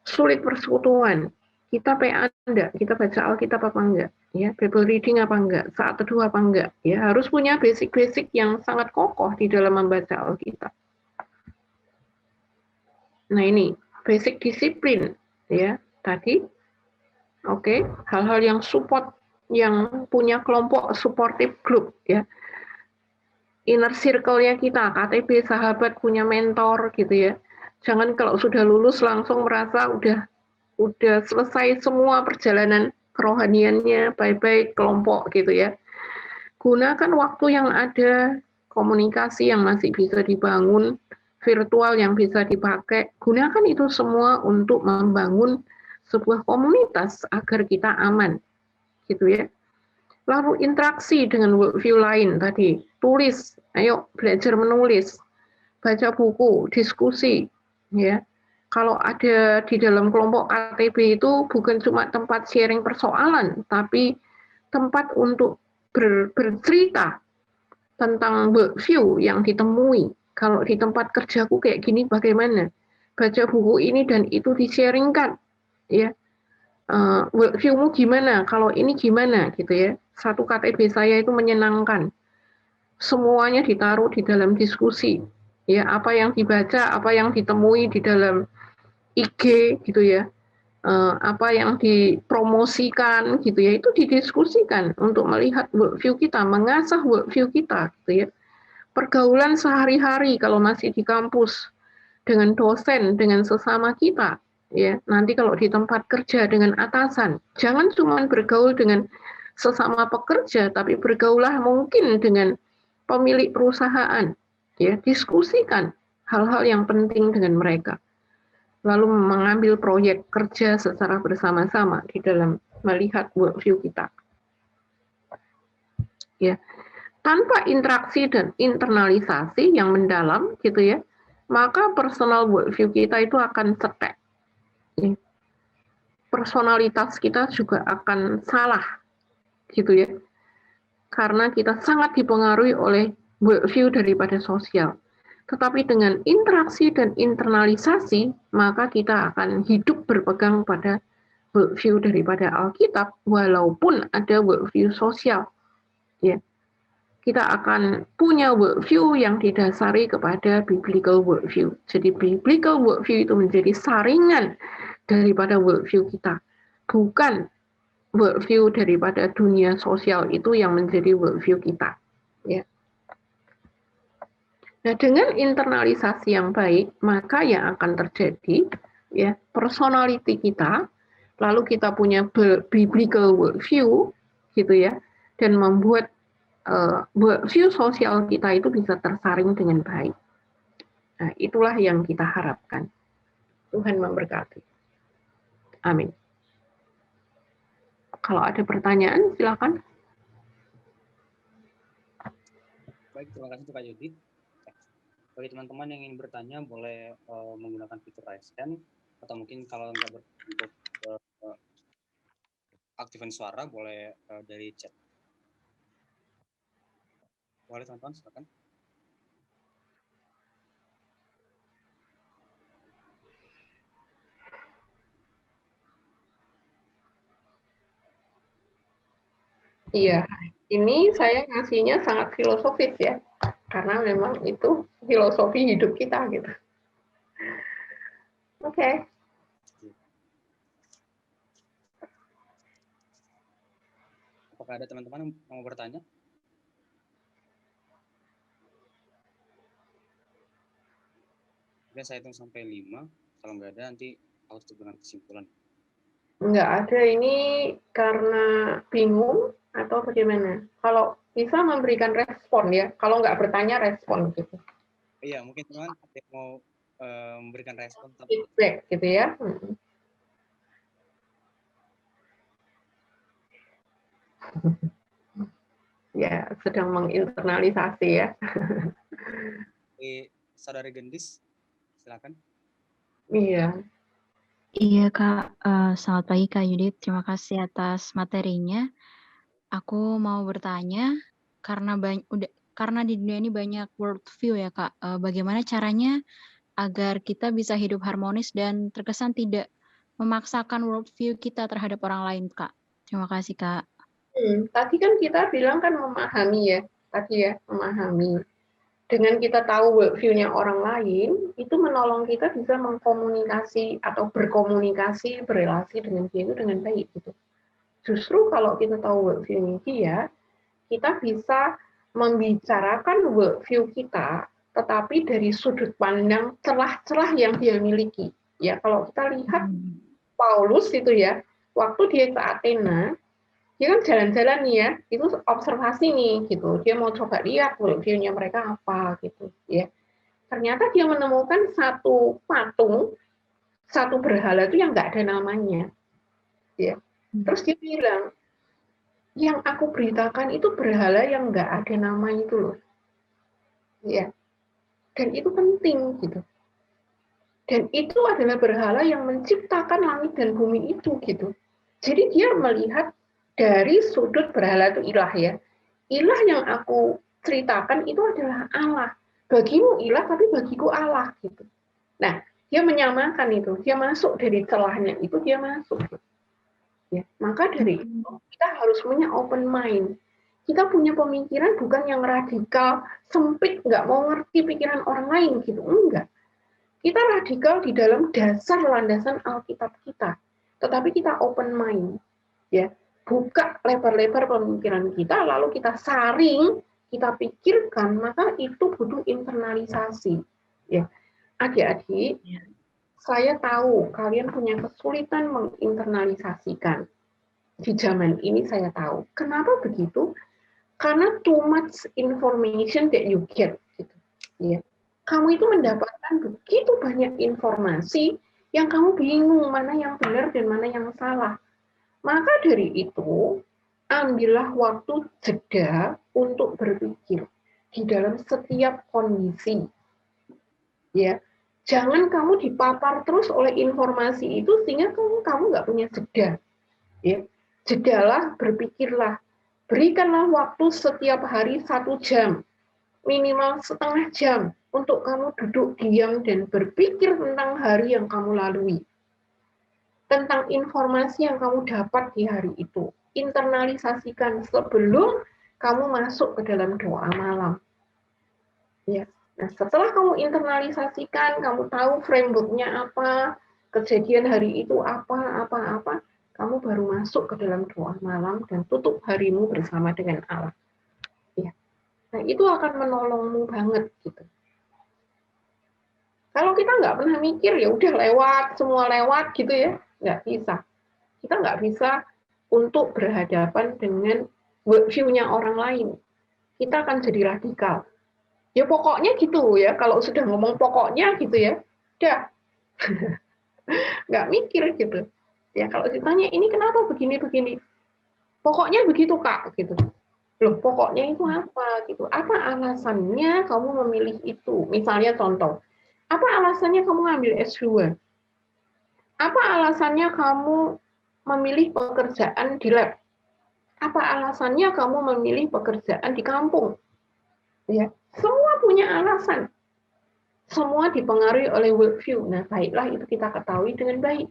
sulit persekutuan, kita PA enggak, kita baca Alkitab apa enggak, ya, Bible reading apa enggak, saat teduh apa enggak, ya, harus punya basic-basic yang sangat kokoh di dalam membaca Alkitab. Nah, ini basic disiplin, ya, tadi, oke, hal-hal yang support, yang punya kelompok supportive group, ya. Inner circle-nya kita, KTB, sahabat, punya mentor, gitu ya. Jangan kalau sudah lulus langsung merasa udah selesai semua perjalanan kerohaniannya, bye-bye kelompok, gitu ya. Gunakan waktu yang ada, komunikasi yang masih bisa dibangun, virtual yang bisa dipakai, gunakan itu semua untuk membangun sebuah komunitas agar kita aman, gitu ya. Lalu interaksi dengan worldview lain tadi, tulis, ayo belajar menulis, baca buku, diskusi, ya. Kalau ada di dalam kelompok KTB itu bukan cuma tempat sharing persoalan, tapi tempat untuk bercerita tentang worldview yang ditemui. Kalau di tempat kerjaku kayak gini bagaimana? Baca buku ini dan itu di-sharingkan, ya. Worldview-mu gimana? Kalau ini gimana, gitu ya. Satu KTB saya itu menyenangkan. Semuanya ditaruh di dalam diskusi. Ya, apa yang dibaca, apa yang ditemui di dalam IG, gitu ya. Apa yang dipromosikan, gitu ya, itu didiskusikan untuk melihat worldview kita, mengasah worldview kita, gitu ya. Pergaulan sehari-hari kalau masih di kampus dengan dosen, dengan sesama kita, ya, nanti kalau di tempat kerja dengan atasan, jangan cuma bergaul dengan sesama pekerja, tapi bergaulah mungkin dengan pemilik perusahaan, ya, diskusikan hal-hal yang penting dengan mereka, lalu mengambil proyek kerja secara bersama-sama di dalam melihat worldview kita. Ya, tanpa interaksi dan internalisasi yang mendalam, gitu ya, maka personal worldview kita itu akan cetek. Ya. Personalitas kita juga akan salah, gitu ya, karena kita sangat dipengaruhi oleh worldview daripada sosial. Tetapi dengan interaksi dan internalisasi, maka kita akan hidup berpegang pada worldview daripada Alkitab, walaupun ada worldview sosial. Ya, kita akan punya worldview yang didasari kepada biblical worldview. Jadi biblical worldview itu menjadi saringan daripada worldview kita, bukan worldview daripada dunia sosial itu yang menjadi worldview kita. Ya. Nah, dengan internalisasi yang baik, maka yang akan terjadi, ya, personality kita, lalu kita punya biblical worldview, gitu ya, dan membuat worldview sosial kita itu bisa tersaring dengan baik. Nah, itulah yang kita harapkan. Tuhan memberkati. Amin. Kalau ada pertanyaan, silakan. Baik, terima kasih Kak Judith. Bagi teman-teman yang ingin bertanya, boleh menggunakan fitur raise hand, atau mungkin kalau nggak berbentuk aktifin suara, boleh dari chat. Boleh teman-teman, silakan. Iya, ini saya ngasihnya sangat filosofis ya, karena memang itu filosofi hidup kita gitu. Oke. Apakah ada teman-teman yang mau bertanya? Oke, saya hitung sampai 5. Kalau nggak ada, nanti harus dengan kesimpulan. Nggak ada, ini karena bingung atau bagaimana? Kalau bisa memberikan respon ya, kalau nggak bertanya respon gitu. Iya, mungkin teman ada yang mau memberikan respon. Feedback gitu ya. Ya, sedang menginternalisasi ya. Saudari Gendis, silakan. Iya. Iya Kak, selamat pagi Kak Judith, terima kasih atas materinya. Aku mau bertanya, karena di dunia ini banyak worldview ya Kak, bagaimana caranya agar kita bisa hidup harmonis dan terkesan tidak memaksakan worldview kita terhadap orang lain Kak? Terima kasih Kak. Tadi kan kita bilang kan memahami ya, tadi ya, memahami. Dengan kita tahu worldview-nya orang lain, itu menolong kita bisa mengkomunikasi atau berkomunikasi, berelasi dengan dia itu dengan baik gitu. Justru kalau kita tahu worldview-nya dia, kita bisa membicarakan worldview kita, tetapi dari sudut pandang celah-celah yang dia miliki. Ya, kalau kita lihat Paulus itu ya, waktu dia ke Athena, dia kan jalan-jalan nih ya, itu observasi nih gitu. Dia mau coba lihat worldview-nya mereka apa gitu ya. Ternyata dia menemukan satu patung, satu berhala itu yang nggak ada namanya. Ya. Terus dia bilang, yang aku beritakan itu berhala yang nggak ada nama itu loh. Ya. Dan itu penting gitu. Dan itu adalah berhala yang menciptakan langit dan bumi itu gitu. Jadi dia melihat dari sudut berhala itu ilah ya. Ilah yang aku ceritakan itu adalah Allah. Bagimu ilah, tapi bagiku Allah gitu. Nah, dia menyamakan itu. Dia masuk dari celahnya itu, dia masuk. Ya, maka dari itu kita harus punya open mind. Kita punya pemikiran bukan yang radikal, sempit, nggak mau ngerti pikiran orang lain gitu. Enggak. Kita radikal di dalam dasar landasan Alkitab kita. Tetapi kita open mind. Ya, buka lebar-lebar pemikiran kita, lalu kita saring, kita pikirkan, maka itu butuh internalisasi. Ya, adik-adik, saya tahu kalian punya kesulitan menginternalisasikan. Di zaman ini saya tahu. Kenapa begitu? Karena too much information that you get. Gitu. Ya. Kamu itu mendapatkan begitu banyak informasi yang kamu bingung mana yang benar dan mana yang salah. Maka dari itu, ambillah waktu jeda untuk berpikir di dalam setiap kondisi. Ya, jangan kamu dipapar terus oleh informasi itu sehingga kamu nggak punya jeda. Ya, jedalah, berpikirlah, berikanlah waktu setiap hari 1 jam, minimal setengah jam untuk kamu duduk diam dan berpikir tentang hari yang kamu lalui, tentang informasi yang kamu dapat di hari itu. Internalisasikan sebelum kamu masuk ke dalam doa malam. Ya. Nah, setelah kamu internalisasikan, kamu tahu framework-nya apa, kejadian hari itu apa, kamu baru masuk ke dalam doa malam dan tutup harimu bersama dengan Allah. Ya. Nah, itu akan menolongmu banget gitu. Kalau kita nggak pernah mikir, ya udah lewat, semua lewat gitu ya, nggak bisa. Kita nggak bisa untuk berhadapan dengan worldview-nya orang lain. Kita akan jadi radikal. Ya pokoknya gitu ya, kalau sudah ngomong pokoknya gitu ya, udah. Nggak mikir gitu. Ya kalau ditanya, ini kenapa begini-begini? Pokoknya begitu Kak, gitu. Loh, pokoknya itu apa gitu? Apa alasannya kamu memilih itu? Misalnya contoh, apa alasannya kamu ngambil S2? Apa alasannya kamu memilih pekerjaan di lab? Apa alasannya kamu memilih pekerjaan di kampung? Ya, semua punya alasan. Semua dipengaruhi oleh worldview. Nah, baiklah itu kita ketahui dengan baik.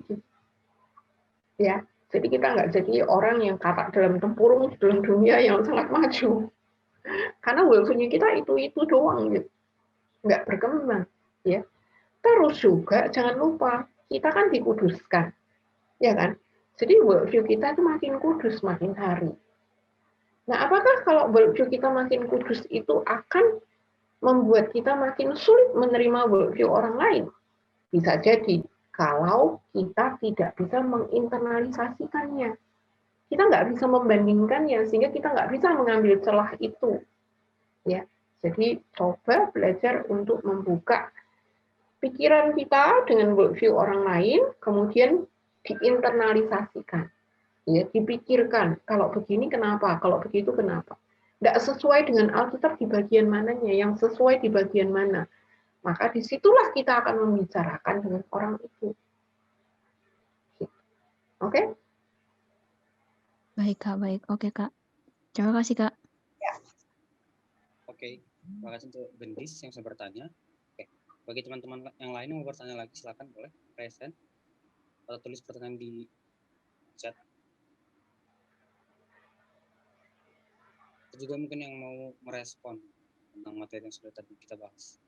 Ya, jadi kita nggak jadi orang yang katak dalam tempurung di dalam dunia yang sangat maju. Karena worldview kita itu doang, gitu. Nggak berkembang. Ya. Terus juga jangan lupa, kita kan dikuduskan. Ya kan? Jadi worldview kita itu makin kudus makin hari. Nah, apakah kalau worldview kita makin kudus itu akan membuat kita makin sulit menerima worldview orang lain? Bisa jadi kalau kita tidak bisa menginternalisasikannya. Kita nggak bisa membandingkannya, sehingga kita nggak bisa mengambil celah itu. Ya, jadi coba belajar untuk membuka pikiran kita dengan worldview orang lain, kemudian diinternalisasikan. Ya, dipikirkan, kalau begini kenapa, kalau begitu kenapa. Nggak sesuai dengan Alkitab di bagian mananya, yang sesuai di bagian mana. Maka disitulah kita akan membicarakan dengan orang itu. Oke? Baik, Kak. Baik. Oke, Kak. Terima kasih, Kak. Ya. Oke. Terima kasih untuk Gendis yang sudah bertanya. Oke. Bagi teman-teman yang lain yang mau bertanya lagi, silakan boleh present atau tulis pertanyaan di chat. Atau juga mungkin yang mau merespon tentang materi yang sudah tadi kita bahas.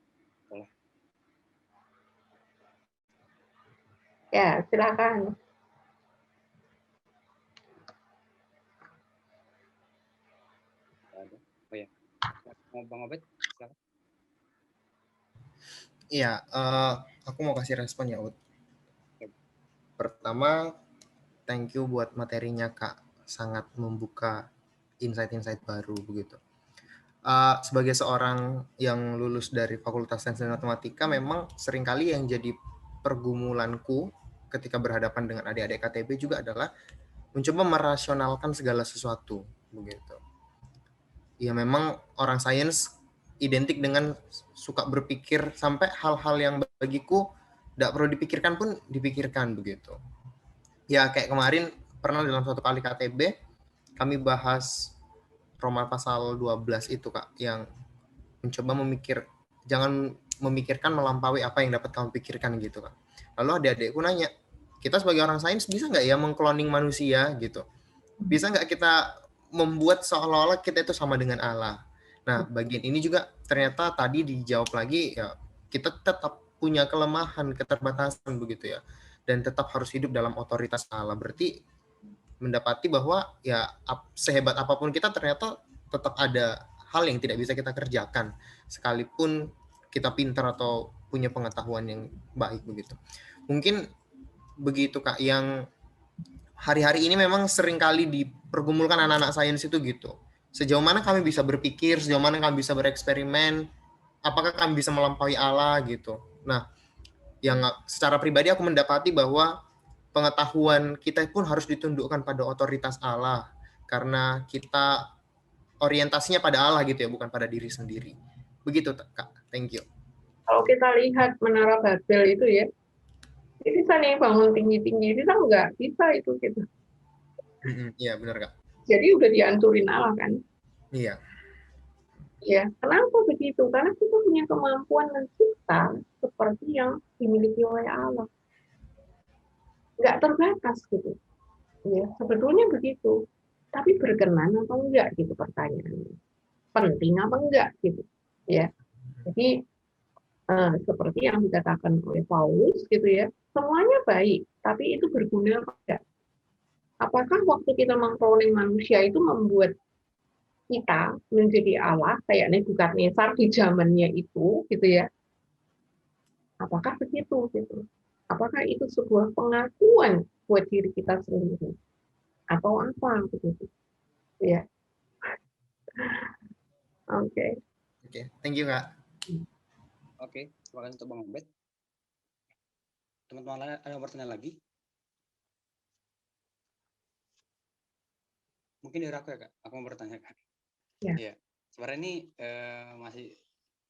Boleh. Ya, silakan. Oh ya, mau Bang Obed, silakan. Iya, aku mau kasih respon ya, Ud. Pertama, thank you buat materinya, Kak. Sangat membuka insight-insight baru begitu. Sebagai seorang yang lulus dari Fakultas Sains dan Matematika, memang seringkali yang jadi pergumulanku ketika berhadapan dengan adik-adik KTB juga adalah mencoba merasionalkan segala sesuatu begitu. Ya memang orang sains identik dengan suka berpikir sampai hal-hal yang bagiku tidak perlu dipikirkan pun dipikirkan begitu. Ya kayak kemarin pernah dalam suatu kali KTB kami bahas Roma pasal 12 itu Kak, yang mencoba jangan memikirkan melampaui apa yang dapat kamu pikirkan gitu Kak. Lalu adik-adikku nanya, kita sebagai orang sains bisa nggak ya mengkloning manusia gitu? Bisa nggak kita membuat seolah-olah kita itu sama dengan Allah? Nah, bagian ini juga ternyata tadi dijawab lagi, ya kita tetap punya kelemahan, keterbatasan begitu ya, dan tetap harus hidup dalam otoritas Allah. Berarti mendapati bahwa ya sehebat apapun kita ternyata tetap ada hal yang tidak bisa kita kerjakan, sekalipun kita pintar atau punya pengetahuan yang baik begitu. Mungkin begitu Kak, yang hari-hari ini memang seringkali dipergumulkan anak-anak sains itu gitu. Sejauh mana kami bisa berpikir, sejauh mana kami bisa bereksperimen, apakah kami bisa melampaui Allah gitu. Nah, yang secara pribadi aku mendapati bahwa pengetahuan kita pun harus ditundukkan pada otoritas Allah, karena kita orientasinya pada Allah gitu ya, bukan pada diri sendiri. Begitu Kak, thank you. Kalau kita lihat Menara Babel itu ya, bisa nih bangun tinggi-tinggi, bisa nggak? Bisa itu gitu. Iya benar Kak. Jadi udah dihancurin Allah kan? Iya. Ya, kenapa begitu? Karena kita punya kemampuan mencipta seperti yang dimiliki oleh Allah. Nggak terbatas gitu. Ya, sebetulnya begitu. Tapi berkenan atau enggak gitu pertanyaannya. Penting apa enggak gitu. Ya. Jadi seperti yang dikatakan oleh Paulus gitu ya, semuanya baik, tapi itu berguna apa enggak? Apakah waktu kita mengkloning manusia itu membuat kita menjadi Allah kayak Nebukadnezar di zamannya itu gitu ya? Apakah begitu gitu? Apakah itu sebuah pengakuan buat diri kita sendiri atau apa begitu? Ya. Oke. Thank you Kak. Oke, terima kasih untuk Bang Ubed. Teman-teman lain ada yang bertanya lagi? Mungkin dari aku ya Kak, aku mau bertanya Kak. Ya. Sebenarnya ini masih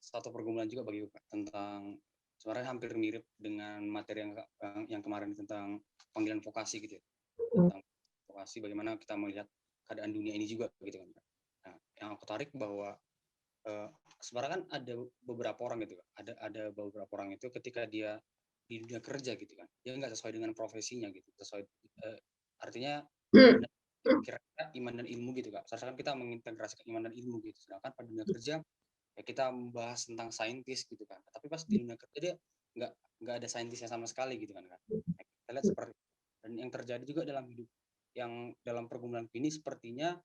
satu pergumulan juga bagi Kak tentang sebenarnya hampir mirip dengan materi yang kemarin tentang panggilan vokasi gitu ya. Tentang vokasi, bagaimana kita melihat keadaan dunia ini juga gitu kan. Nah, yang aku tarik bahwa sebenarnya kan ada beberapa orang gitu, ada beberapa orang itu ketika dia di dunia kerja gitu kan, dia nggak sesuai dengan profesinya gitu, sesuai artinya kira-kira iman dan ilmu gitu Kak. Seharusnya kan kita mengintegrasikan iman dan ilmu gitu, sedangkan pada dunia kerja ya kita membahas tentang saintis gitu kan, tapi pas di dunia kerja dia nggak ada saintisnya sama sekali gitu kan. Kita lihat seperti, dan yang terjadi juga dalam hidup yang dalam pergumulan ini sepertinya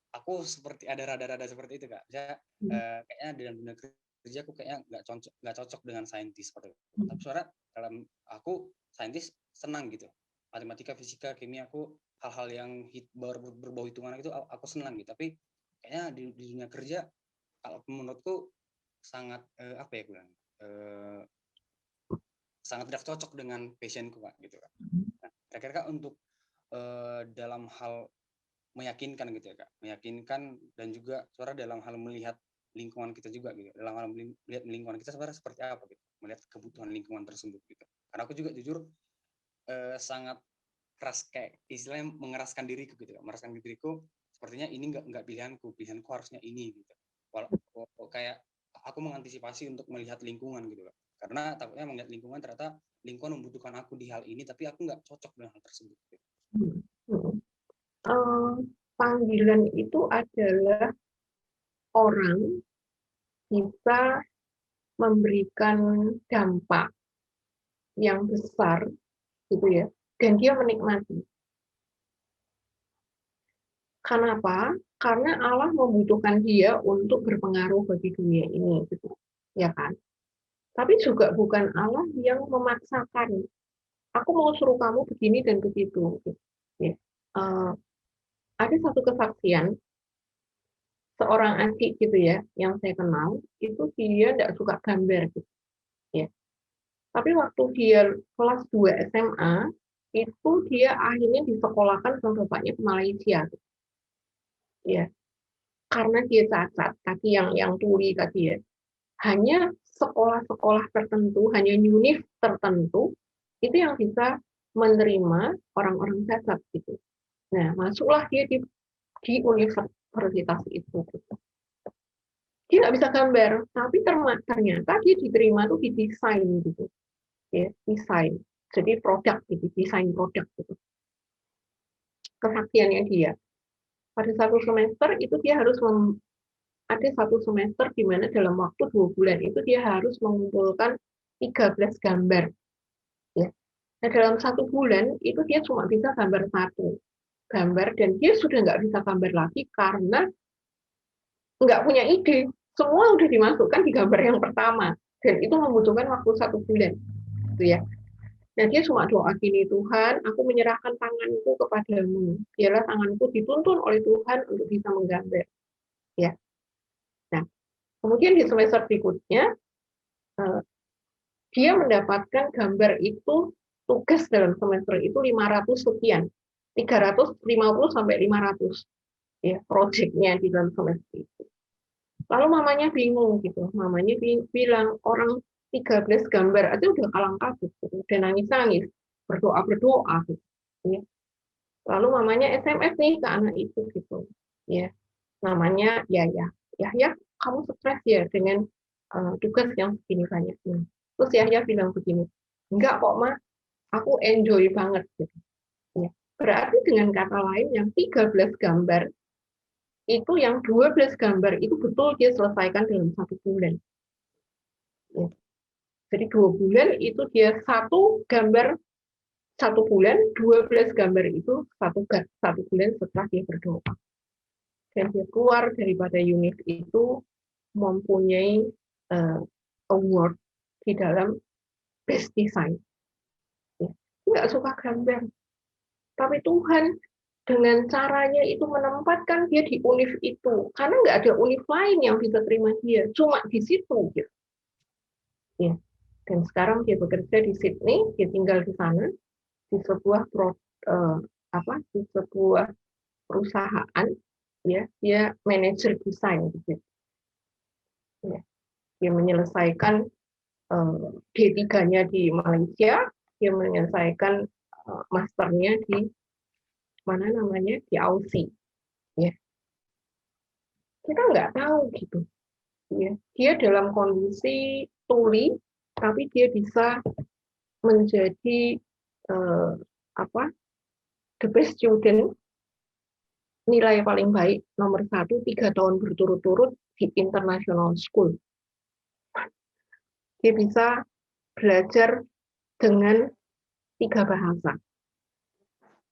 aku seperti ada rada-rada seperti itu Kak. Kayaknya dalam dunia kerja aku kayaknya nggak cocok dengan saintis seperti itu. Tapi suara dalam aku saintis senang gitu. Matematika, fisika, kimia aku hal-hal yang berbau hitungan itu aku senang gitu. Tapi kayaknya di dunia kerja kalau menurutku sangat apa ya bilang sangat tidak cocok dengan passionku Kak gitu Kak. Nah, kira-kira untuk dalam hal meyakinkan gitu ya Kak, meyakinkan dan juga suara dalam hal melihat lingkungan kita juga gitu, dalam hal melihat lingkungan kita sebenarnya seperti apa gitu, melihat kebutuhan lingkungan tersebut gitu. Karena aku juga jujur sangat keras, kayak istilahnya mengeraskan diriku gitu, mengeraskan diriku sepertinya ini nggak pilihanku harusnya ini gitu. Kayak aku mengantisipasi untuk melihat lingkungan gitu Kak. Karena takutnya melihat lingkungan ternyata lingkungan membutuhkan aku di hal ini, tapi aku nggak cocok dengan hal tersebut. Gitu. Panggilan itu adalah orang bisa memberikan dampak yang besar gitu ya, dan dia menikmati. Kenapa? Karena Allah membutuhkan dia untuk berpengaruh bagi dunia ini gitu, ya kan? Tapi juga bukan Allah yang memaksakan. Aku mau suruh kamu begini dan begitu. Gitu. Ya. Ada satu kesaksian seorang adik gitu ya, yang saya kenal, itu dia tidak suka gambar gitu. Ya. Tapi waktu dia kelas 2 SMA, itu dia akhirnya disekolahkan sama bapaknya ke Malaysia. Gitu. Ya. Karena dia cacat, kaki yang tuli tadi ya. Hanya sekolah-sekolah tertentu, hanya univ tertentu, itu yang bisa menerima orang-orang cacat gitu. Nah, masuklah dia di universitas itu. Dia nggak bisa gambar, tapi ternyata dia diterima tuh di desain gitu, ya desain. Jadi produk gitu, desain produk gitu. Kesaksiannya dia. Pada satu semester itu dia harus ada satu semester di mana dalam waktu 2 bulan itu dia harus mengumpulkan 13 gambar. Ya. Nah, dalam 1 bulan itu dia cuma bisa gambar 1 gambar, dan dia sudah nggak bisa gambar lagi karena nggak punya ide. Semua udah dimasukkan di gambar yang pertama, dan itu membutuhkan waktu 1 bulan. Gitu ya. Nah, dia cuma doa gini, Tuhan, aku menyerahkan tanganku kepadamu. Biarlah tanganku dituntun oleh Tuhan untuk bisa menggambar. Ya. Nah, kemudian di semester berikutnya, dia mendapatkan gambar itu tugas dalam semester itu 500 sekian, 350 sampai 500 ya proyeknya di dalam semester itu. Lalu mamanya bingung gitu, mamanya bilang orang 13 gambar aja udah kalang kabut, gitu. Udah nangis-nangis, berdoa gitu. Ya. Lalu mamanya SMS nih ke anak itu gitu, ya namanya ya kamu stres ya dengan tugas yang begini banyaknya. Terus Yahya bilang begini, enggak kok Ma, aku enjoy banget gitu. Ya. Berarti dengan kata lain yang 13 gambar itu yang 12 gambar itu betul dia selesaikan dalam 1 bulan. Ya. Jadi 2 bulan itu dia 1 gambar 1 bulan, 12 gambar itu 1 bulan setelah dia berdoa. Dan dia keluar daripada unit itu mempunyai award di dalam best design. Ya. Nggak suka gambar. Tapi Tuhan dengan caranya itu menempatkan dia di univ itu. Karena nggak ada univ lain yang bisa terima dia. Cuma di situ. Gitu. Ya. Dan sekarang dia bekerja di Sydney, dia tinggal di sana, di sebuah di sebuah perusahaan, ya, dia manajer desain gitu. Ya. Dia menyelesaikan D3-nya di Malaysia, dia menyelesaikan masternya di di Aussie. Ya. Kita nggak tahu gitu. Ya. Dia dalam kondisi tuli, tapi dia bisa menjadi the best student, nilai paling baik nomor 1 3 tahun berturut-turut di international school. Dia bisa belajar dengan 3 bahasa.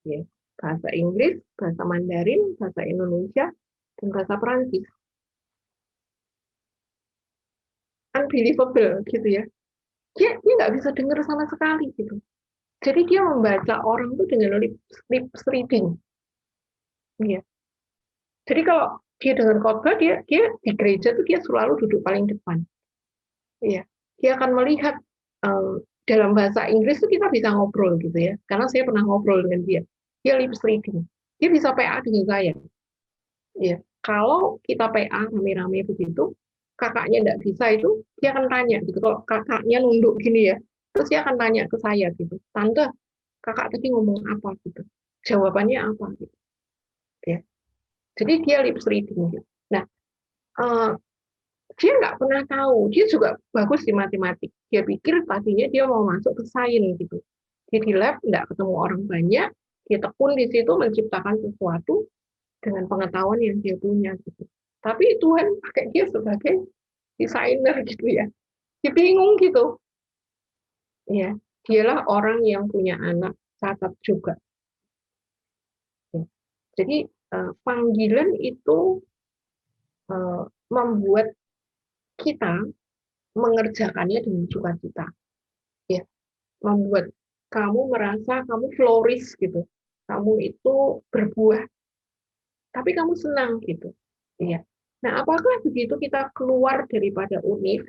Ya, bahasa Inggris, bahasa Mandarin, bahasa Indonesia, dan bahasa Perancis. Unbelievable gitu ya. Dia nggak bisa dengar sama sekali gitu. Jadi dia membaca orang itu dengan lip reading. Ya. Jadi kalau dia dengan khotbah, dia di gereja itu dia selalu duduk paling depan. Ya. Dia akan melihat dalam bahasa Inggris itu kita bisa ngobrol gitu ya. Karena saya pernah ngobrol dengan dia. Dia lip reading. Dia bisa PA dengan saya. Ya. Kalau kita PA rame-rame begitu, kakaknya nggak bisa itu, dia akan tanya gitu. Kalau kakaknya nunduk gini ya, terus dia akan tanya ke saya gitu, Tante, kakak tadi ngomong apa gitu, jawabannya apa gitu. Ya. Jadi dia lip reading gitu. Nah, dia nggak pernah tahu, dia juga bagus di matematik. Dia pikir tadinya dia mau masuk ke sains gitu. Dia di lab nggak ketemu orang banyak, dia tekun di situ menciptakan sesuatu dengan pengetahuan yang dia punya gitu. Tapi Tuhan pakai dia sebagai desainer gitu ya. Dia bingung gitu. Ya, dialah orang yang punya anak catat juga. Ya. Jadi panggilan itu membuat kita mengerjakannya dengan sukacita, ya, membuat kamu merasa kamu flourish gitu, kamu itu berbuah, tapi kamu senang gitu, ya. Nah, apakah begitu kita keluar daripada univ,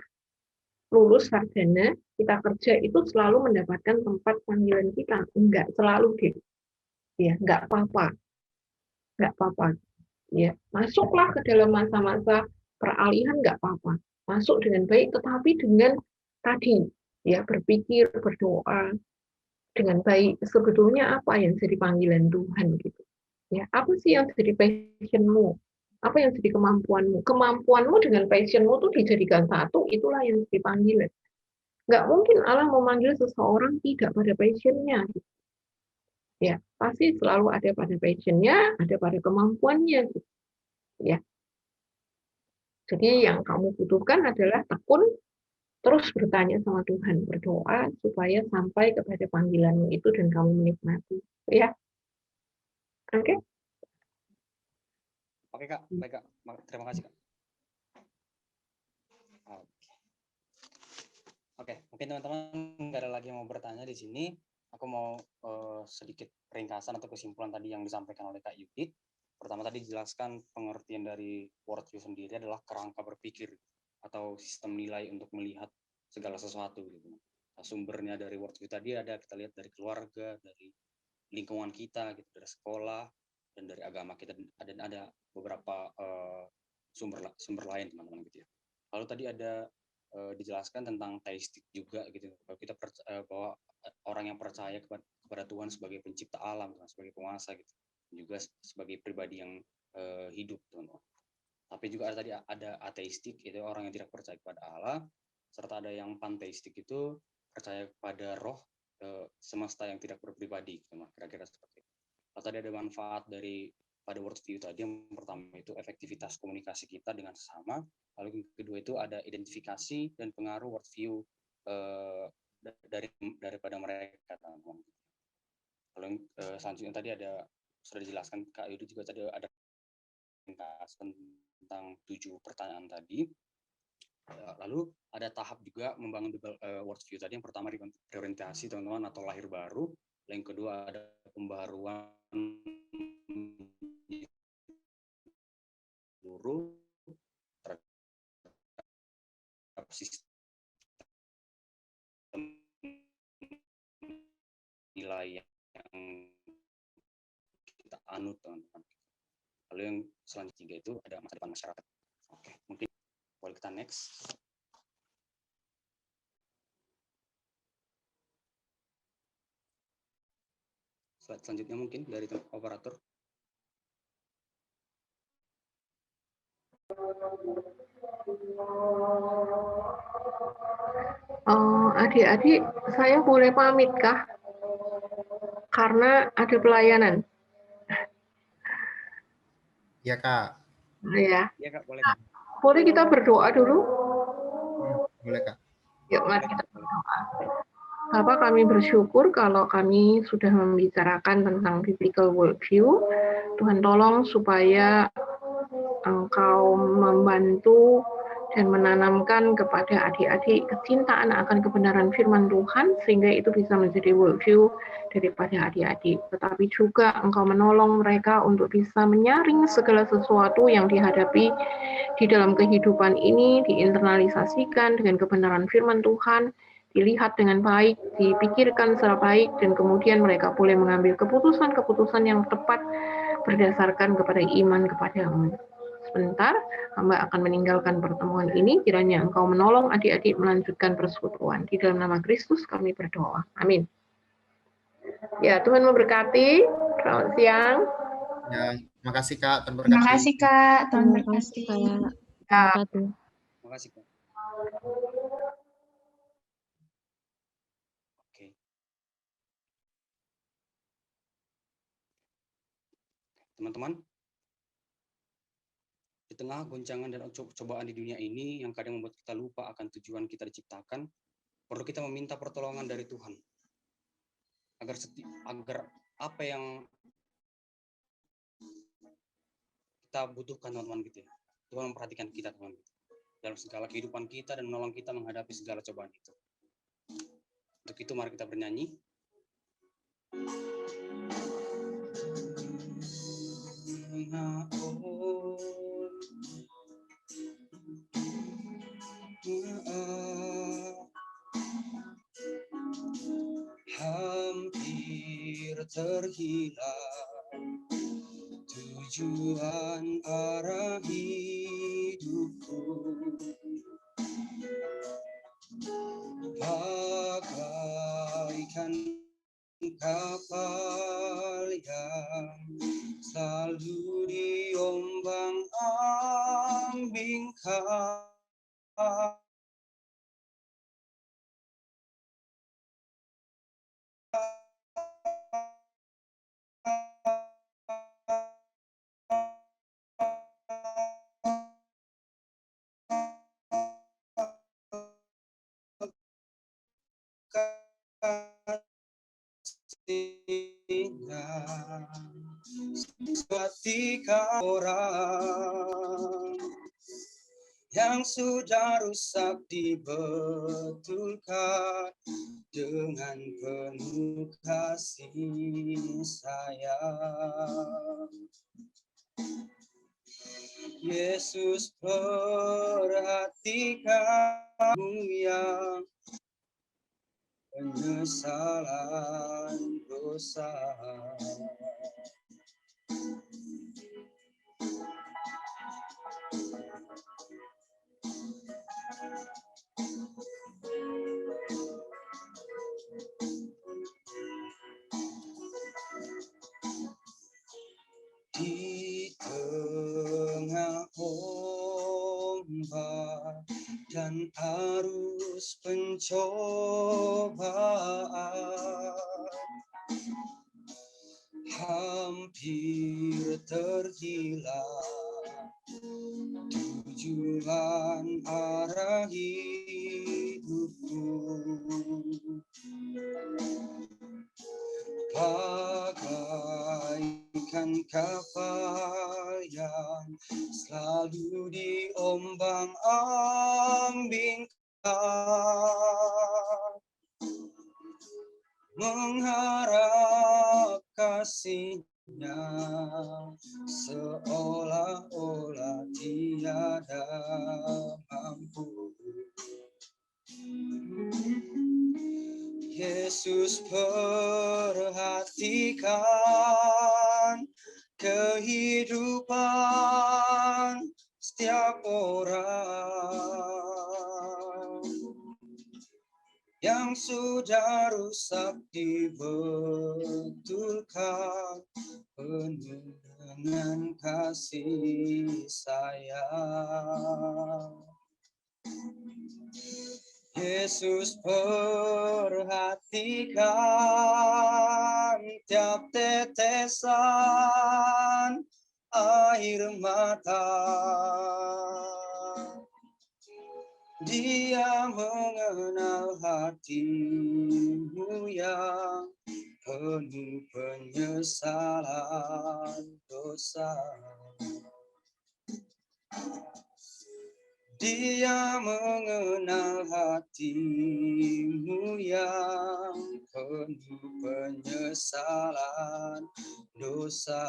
lulus sarjana, kita kerja itu selalu mendapatkan tempat panggilan kita? Enggak selalu deh, ya, enggak apa-apa, ya, masuklah ke dalam masa-masa peralihan enggak apa-apa. Masuk dengan baik, tetapi dengan tadi ya berpikir, berdoa dengan baik. Sebetulnya apa yang jadi panggilan Tuhan gitu? Ya, apa sih yang jadi passionmu? Apa yang jadi kemampuanmu? Kemampuanmu dengan passionmu tuh dijadikan satu, itulah yang jadi panggilan. Nggak mungkin Allah memanggil seseorang tidak pada passionnya. Gitu. Ya, pasti selalu ada pada passionnya, ada pada kemampuannya. Gitu. Ya. Jadi yang kamu butuhkan adalah tekun, terus bertanya sama Tuhan, berdoa supaya sampai kepada panggilanmu itu dan kamu menikmati. Ya, oke? Oke Kak, baik Kak, terima kasih Kak. Oke, mungkin teman-teman nggak ada lagi yang mau bertanya di sini. Aku mau sedikit ringkasan atau kesimpulan tadi yang disampaikan oleh Kak Yudit. Pertama tadi dijelaskan pengertian dari worldview sendiri adalah kerangka berpikir atau sistem nilai untuk melihat segala sesuatu gitu. Sumbernya dari worldview tadi kita lihat dari keluarga, dari lingkungan kita, gitu, dari sekolah, dan dari agama kita, dan ada beberapa sumber lain, teman-teman, gitu ya. Lalu tadi ada dijelaskan tentang teistik juga, gitu. Kalau kita bahwa orang yang percaya kepada Tuhan sebagai pencipta alam, sebagai penguasa, gitu, juga sebagai pribadi yang hidup, teman-teman. Tapi juga tadi ada ateistik, itu orang yang tidak percaya kepada Allah, serta ada yang panteistik, itu percaya kepada roh semesta yang tidak berpribadi, kira-kira seperti itu. Lalu tadi ada manfaat pada worldview tadi. Yang pertama itu efektivitas komunikasi kita dengan sesama. Lalu yang kedua itu ada identifikasi dan pengaruh worldview daripada mereka, teman-teman. Lalu selanjutnya tadi sudah dijelaskan Kak Yudi juga tadi ada tentang 7 pertanyaan tadi. Lalu ada tahap juga membangun worldview tadi. Yang pertama reorientasi, teman-teman, atau lahir baru. Yang kedua ada pembaruan seluruh terhadap sistem nilai yang kita anut, teman-teman. Lalu yang selanjutnya itu ada masa depan masyarakat. Oke, mungkin boleh kita next. Slide selanjutnya mungkin dari operator. Adik-adik, saya boleh pamit kah? Karena ada pelayanan. Ya, Kak. Ya. Iya, Kak, boleh. Boleh kita berdoa dulu? Boleh, Kak. Yuk, mari kita berdoa. Bapak, kami bersyukur kalau kami sudah membicarakan tentang biblical worldview. Tuhan tolong supaya Engkau membantu dan menanamkan kepada adik-adik kecintaan akan kebenaran firman Tuhan, sehingga itu bisa menjadi worldview daripada adik-adik. Tetapi juga Engkau menolong mereka untuk bisa menyaring segala sesuatu yang dihadapi di dalam kehidupan ini, diinternalisasikan dengan kebenaran firman Tuhan, dilihat dengan baik, dipikirkan secara baik, dan kemudian mereka boleh mengambil keputusan-keputusan yang tepat berdasarkan kepada iman kepada-Mu. Sebentar, hamba akan meninggalkan pertemuan ini. Kiranya Engkau menolong adik-adik melanjutkan persekutuan. Di dalam nama Kristus kami berdoa. Amin. Ya, Tuhan memberkati. Selamat siang. Ya, makasih Kak. Terima kasih Kak. Terima kasih. Ya. Terima kasih, Kak. Oke. Teman-teman, di tengah goncangan dan cobaan di dunia ini yang kadang membuat kita lupa akan tujuan kita diciptakan, perlu kita meminta pertolongan dari Tuhan. Agar apa yang kita butuhkan, teman-teman, gitu ya. Tuhan memperhatikan kita, teman-teman, dalam segala kehidupan kita dan menolong kita menghadapi segala cobaan itu. Untuk itu mari kita bernyanyi. Hampir terhilang tujuan arah hidupku, bagaikan kapal yang selalu diombang-ambingkan. Ketika orang yang sudah rusak dibetulkan dengan penuh kasih sayang, Yesus perhatikanmu yang penyesalan dosa. Di tengah ombak dan arus pencobaan, hampir terhilang tujuan arah hidupku. Bagaikan kapal yang selalu diombang-ambingkan, mengharap kasih-Nya seolah-olah tiada mampu. Yesus perhatikan kehidupan setiap orang yang sudah rusak dibetulkan penuh dengan kasih sayang. Yesus perhatikan tiap tetesan air mata. Dia mengenal hatimu yang penuh penyesalan dosa. Dia mengenal hatimu yang penuh penyesalan dosa.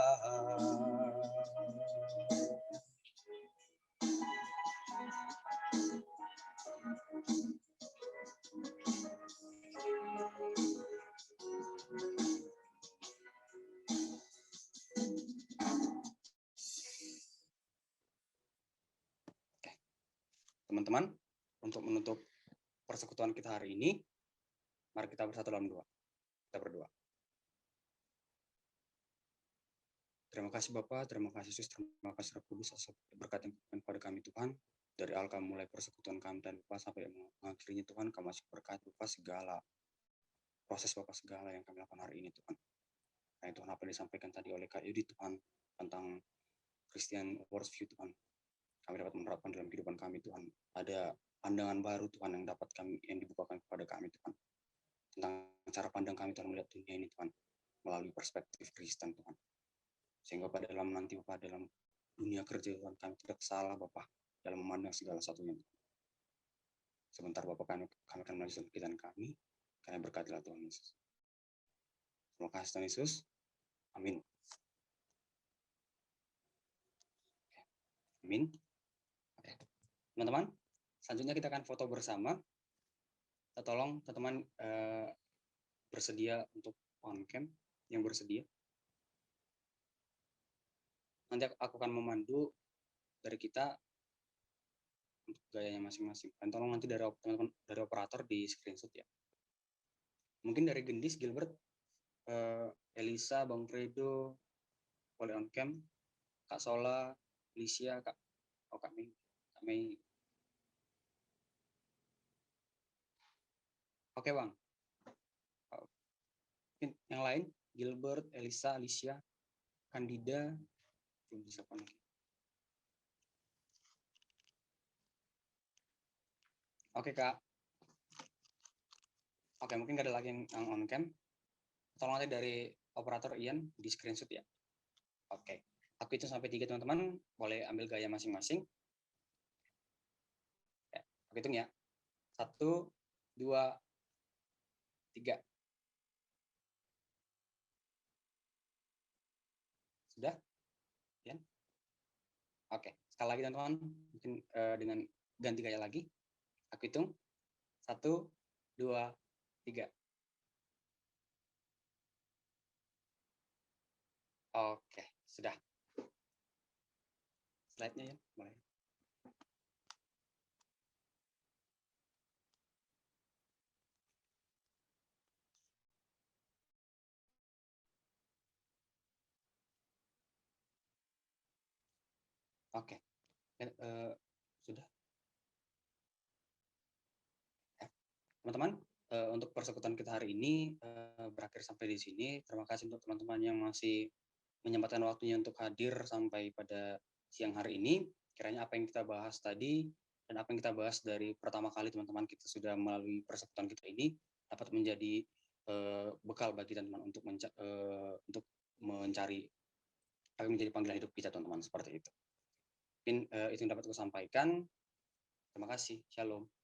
Teman-teman, untuk menutup persekutuan kita hari ini, mari kita bersatu dalam doa. Kita berdoa. Terima kasih Bapa, terima kasih Yesus, terima kasih Roh Kudus atas berkat yang kepada kami Tuhan. Dari awal kami mulai persekutuan kami dan Bapa sampai mengakhirinya Tuhan, kami masih berkat Bapa segala proses Bapa segala yang kami lakukan hari ini Tuhan. Nah Tuhan apa yang disampaikan tadi oleh Kak Yudi Tuhan tentang Christian worldview Tuhan. Kami dapat menerapkan dalam kehidupan kami Tuhan. Ada pandangan baru Tuhan yang dapat kami yang dibukakan kepada kami Tuhan. Tentang cara pandang kami Tuhan melihat dunia ini Tuhan melalui perspektif Kristen Tuhan. Sehingga pada dalam nanti Bapak dalam dunia kerja Tuhan kami tidak salah Bapak dalam memandang segala satunya. Sebentar Bapak kami akan melanjutkan kegiatan kami. Kami berkatilah Tuhan Yesus. Terima kasih Tuhan Yesus. Amin. Amin. Teman-teman, selanjutnya kita akan foto bersama. Kita tolong teman-teman bersedia untuk on cam yang bersedia. Nanti aku akan memandu dari kita untuk gayanya masing-masing. Dan tolong nanti dari teman-teman dari operator di screenshot ya. Mungkin dari Gendis, Gilbert, Elisa, Bang Fredo, boleh on cam. Kak Sola, Alicia, Kak Mei. Oke Bang. Mungkin yang lain, Gilbert, Elisa, Alicia, Kandida, belum bisa lagi. Oke Kak. Oke mungkin nggak ada lagi yang on cam. Tolong nanti dari operator Ian di screenshot ya. Oke. Aku hitung sampai 3 teman-teman, boleh ambil gaya masing-masing. Ya, aku hitung ya. 1, 2, 3. Sudah? Ya? Oke, sekali lagi teman-teman, mungkin dengan ganti gaya lagi. Aku hitung 1, 2, 3. Oke, sudah. Slide-nya ya, mulai. Oke, sudah. Teman-teman, untuk persekutuan kita hari ini berakhir sampai di sini. Terima kasih untuk teman-teman yang masih menyempatkan waktunya untuk hadir sampai pada siang hari ini. Kiranya apa yang kita bahas tadi dan apa yang kita bahas dari pertama kali teman-teman kita sudah melalui persekutuan kita ini dapat menjadi bekal bagi teman-teman untuk mencari apa yang menjadi panggilan hidup kita, teman-teman, seperti itu. Mungkin itu yang dapat aku sampaikan. Terima kasih. Shalom.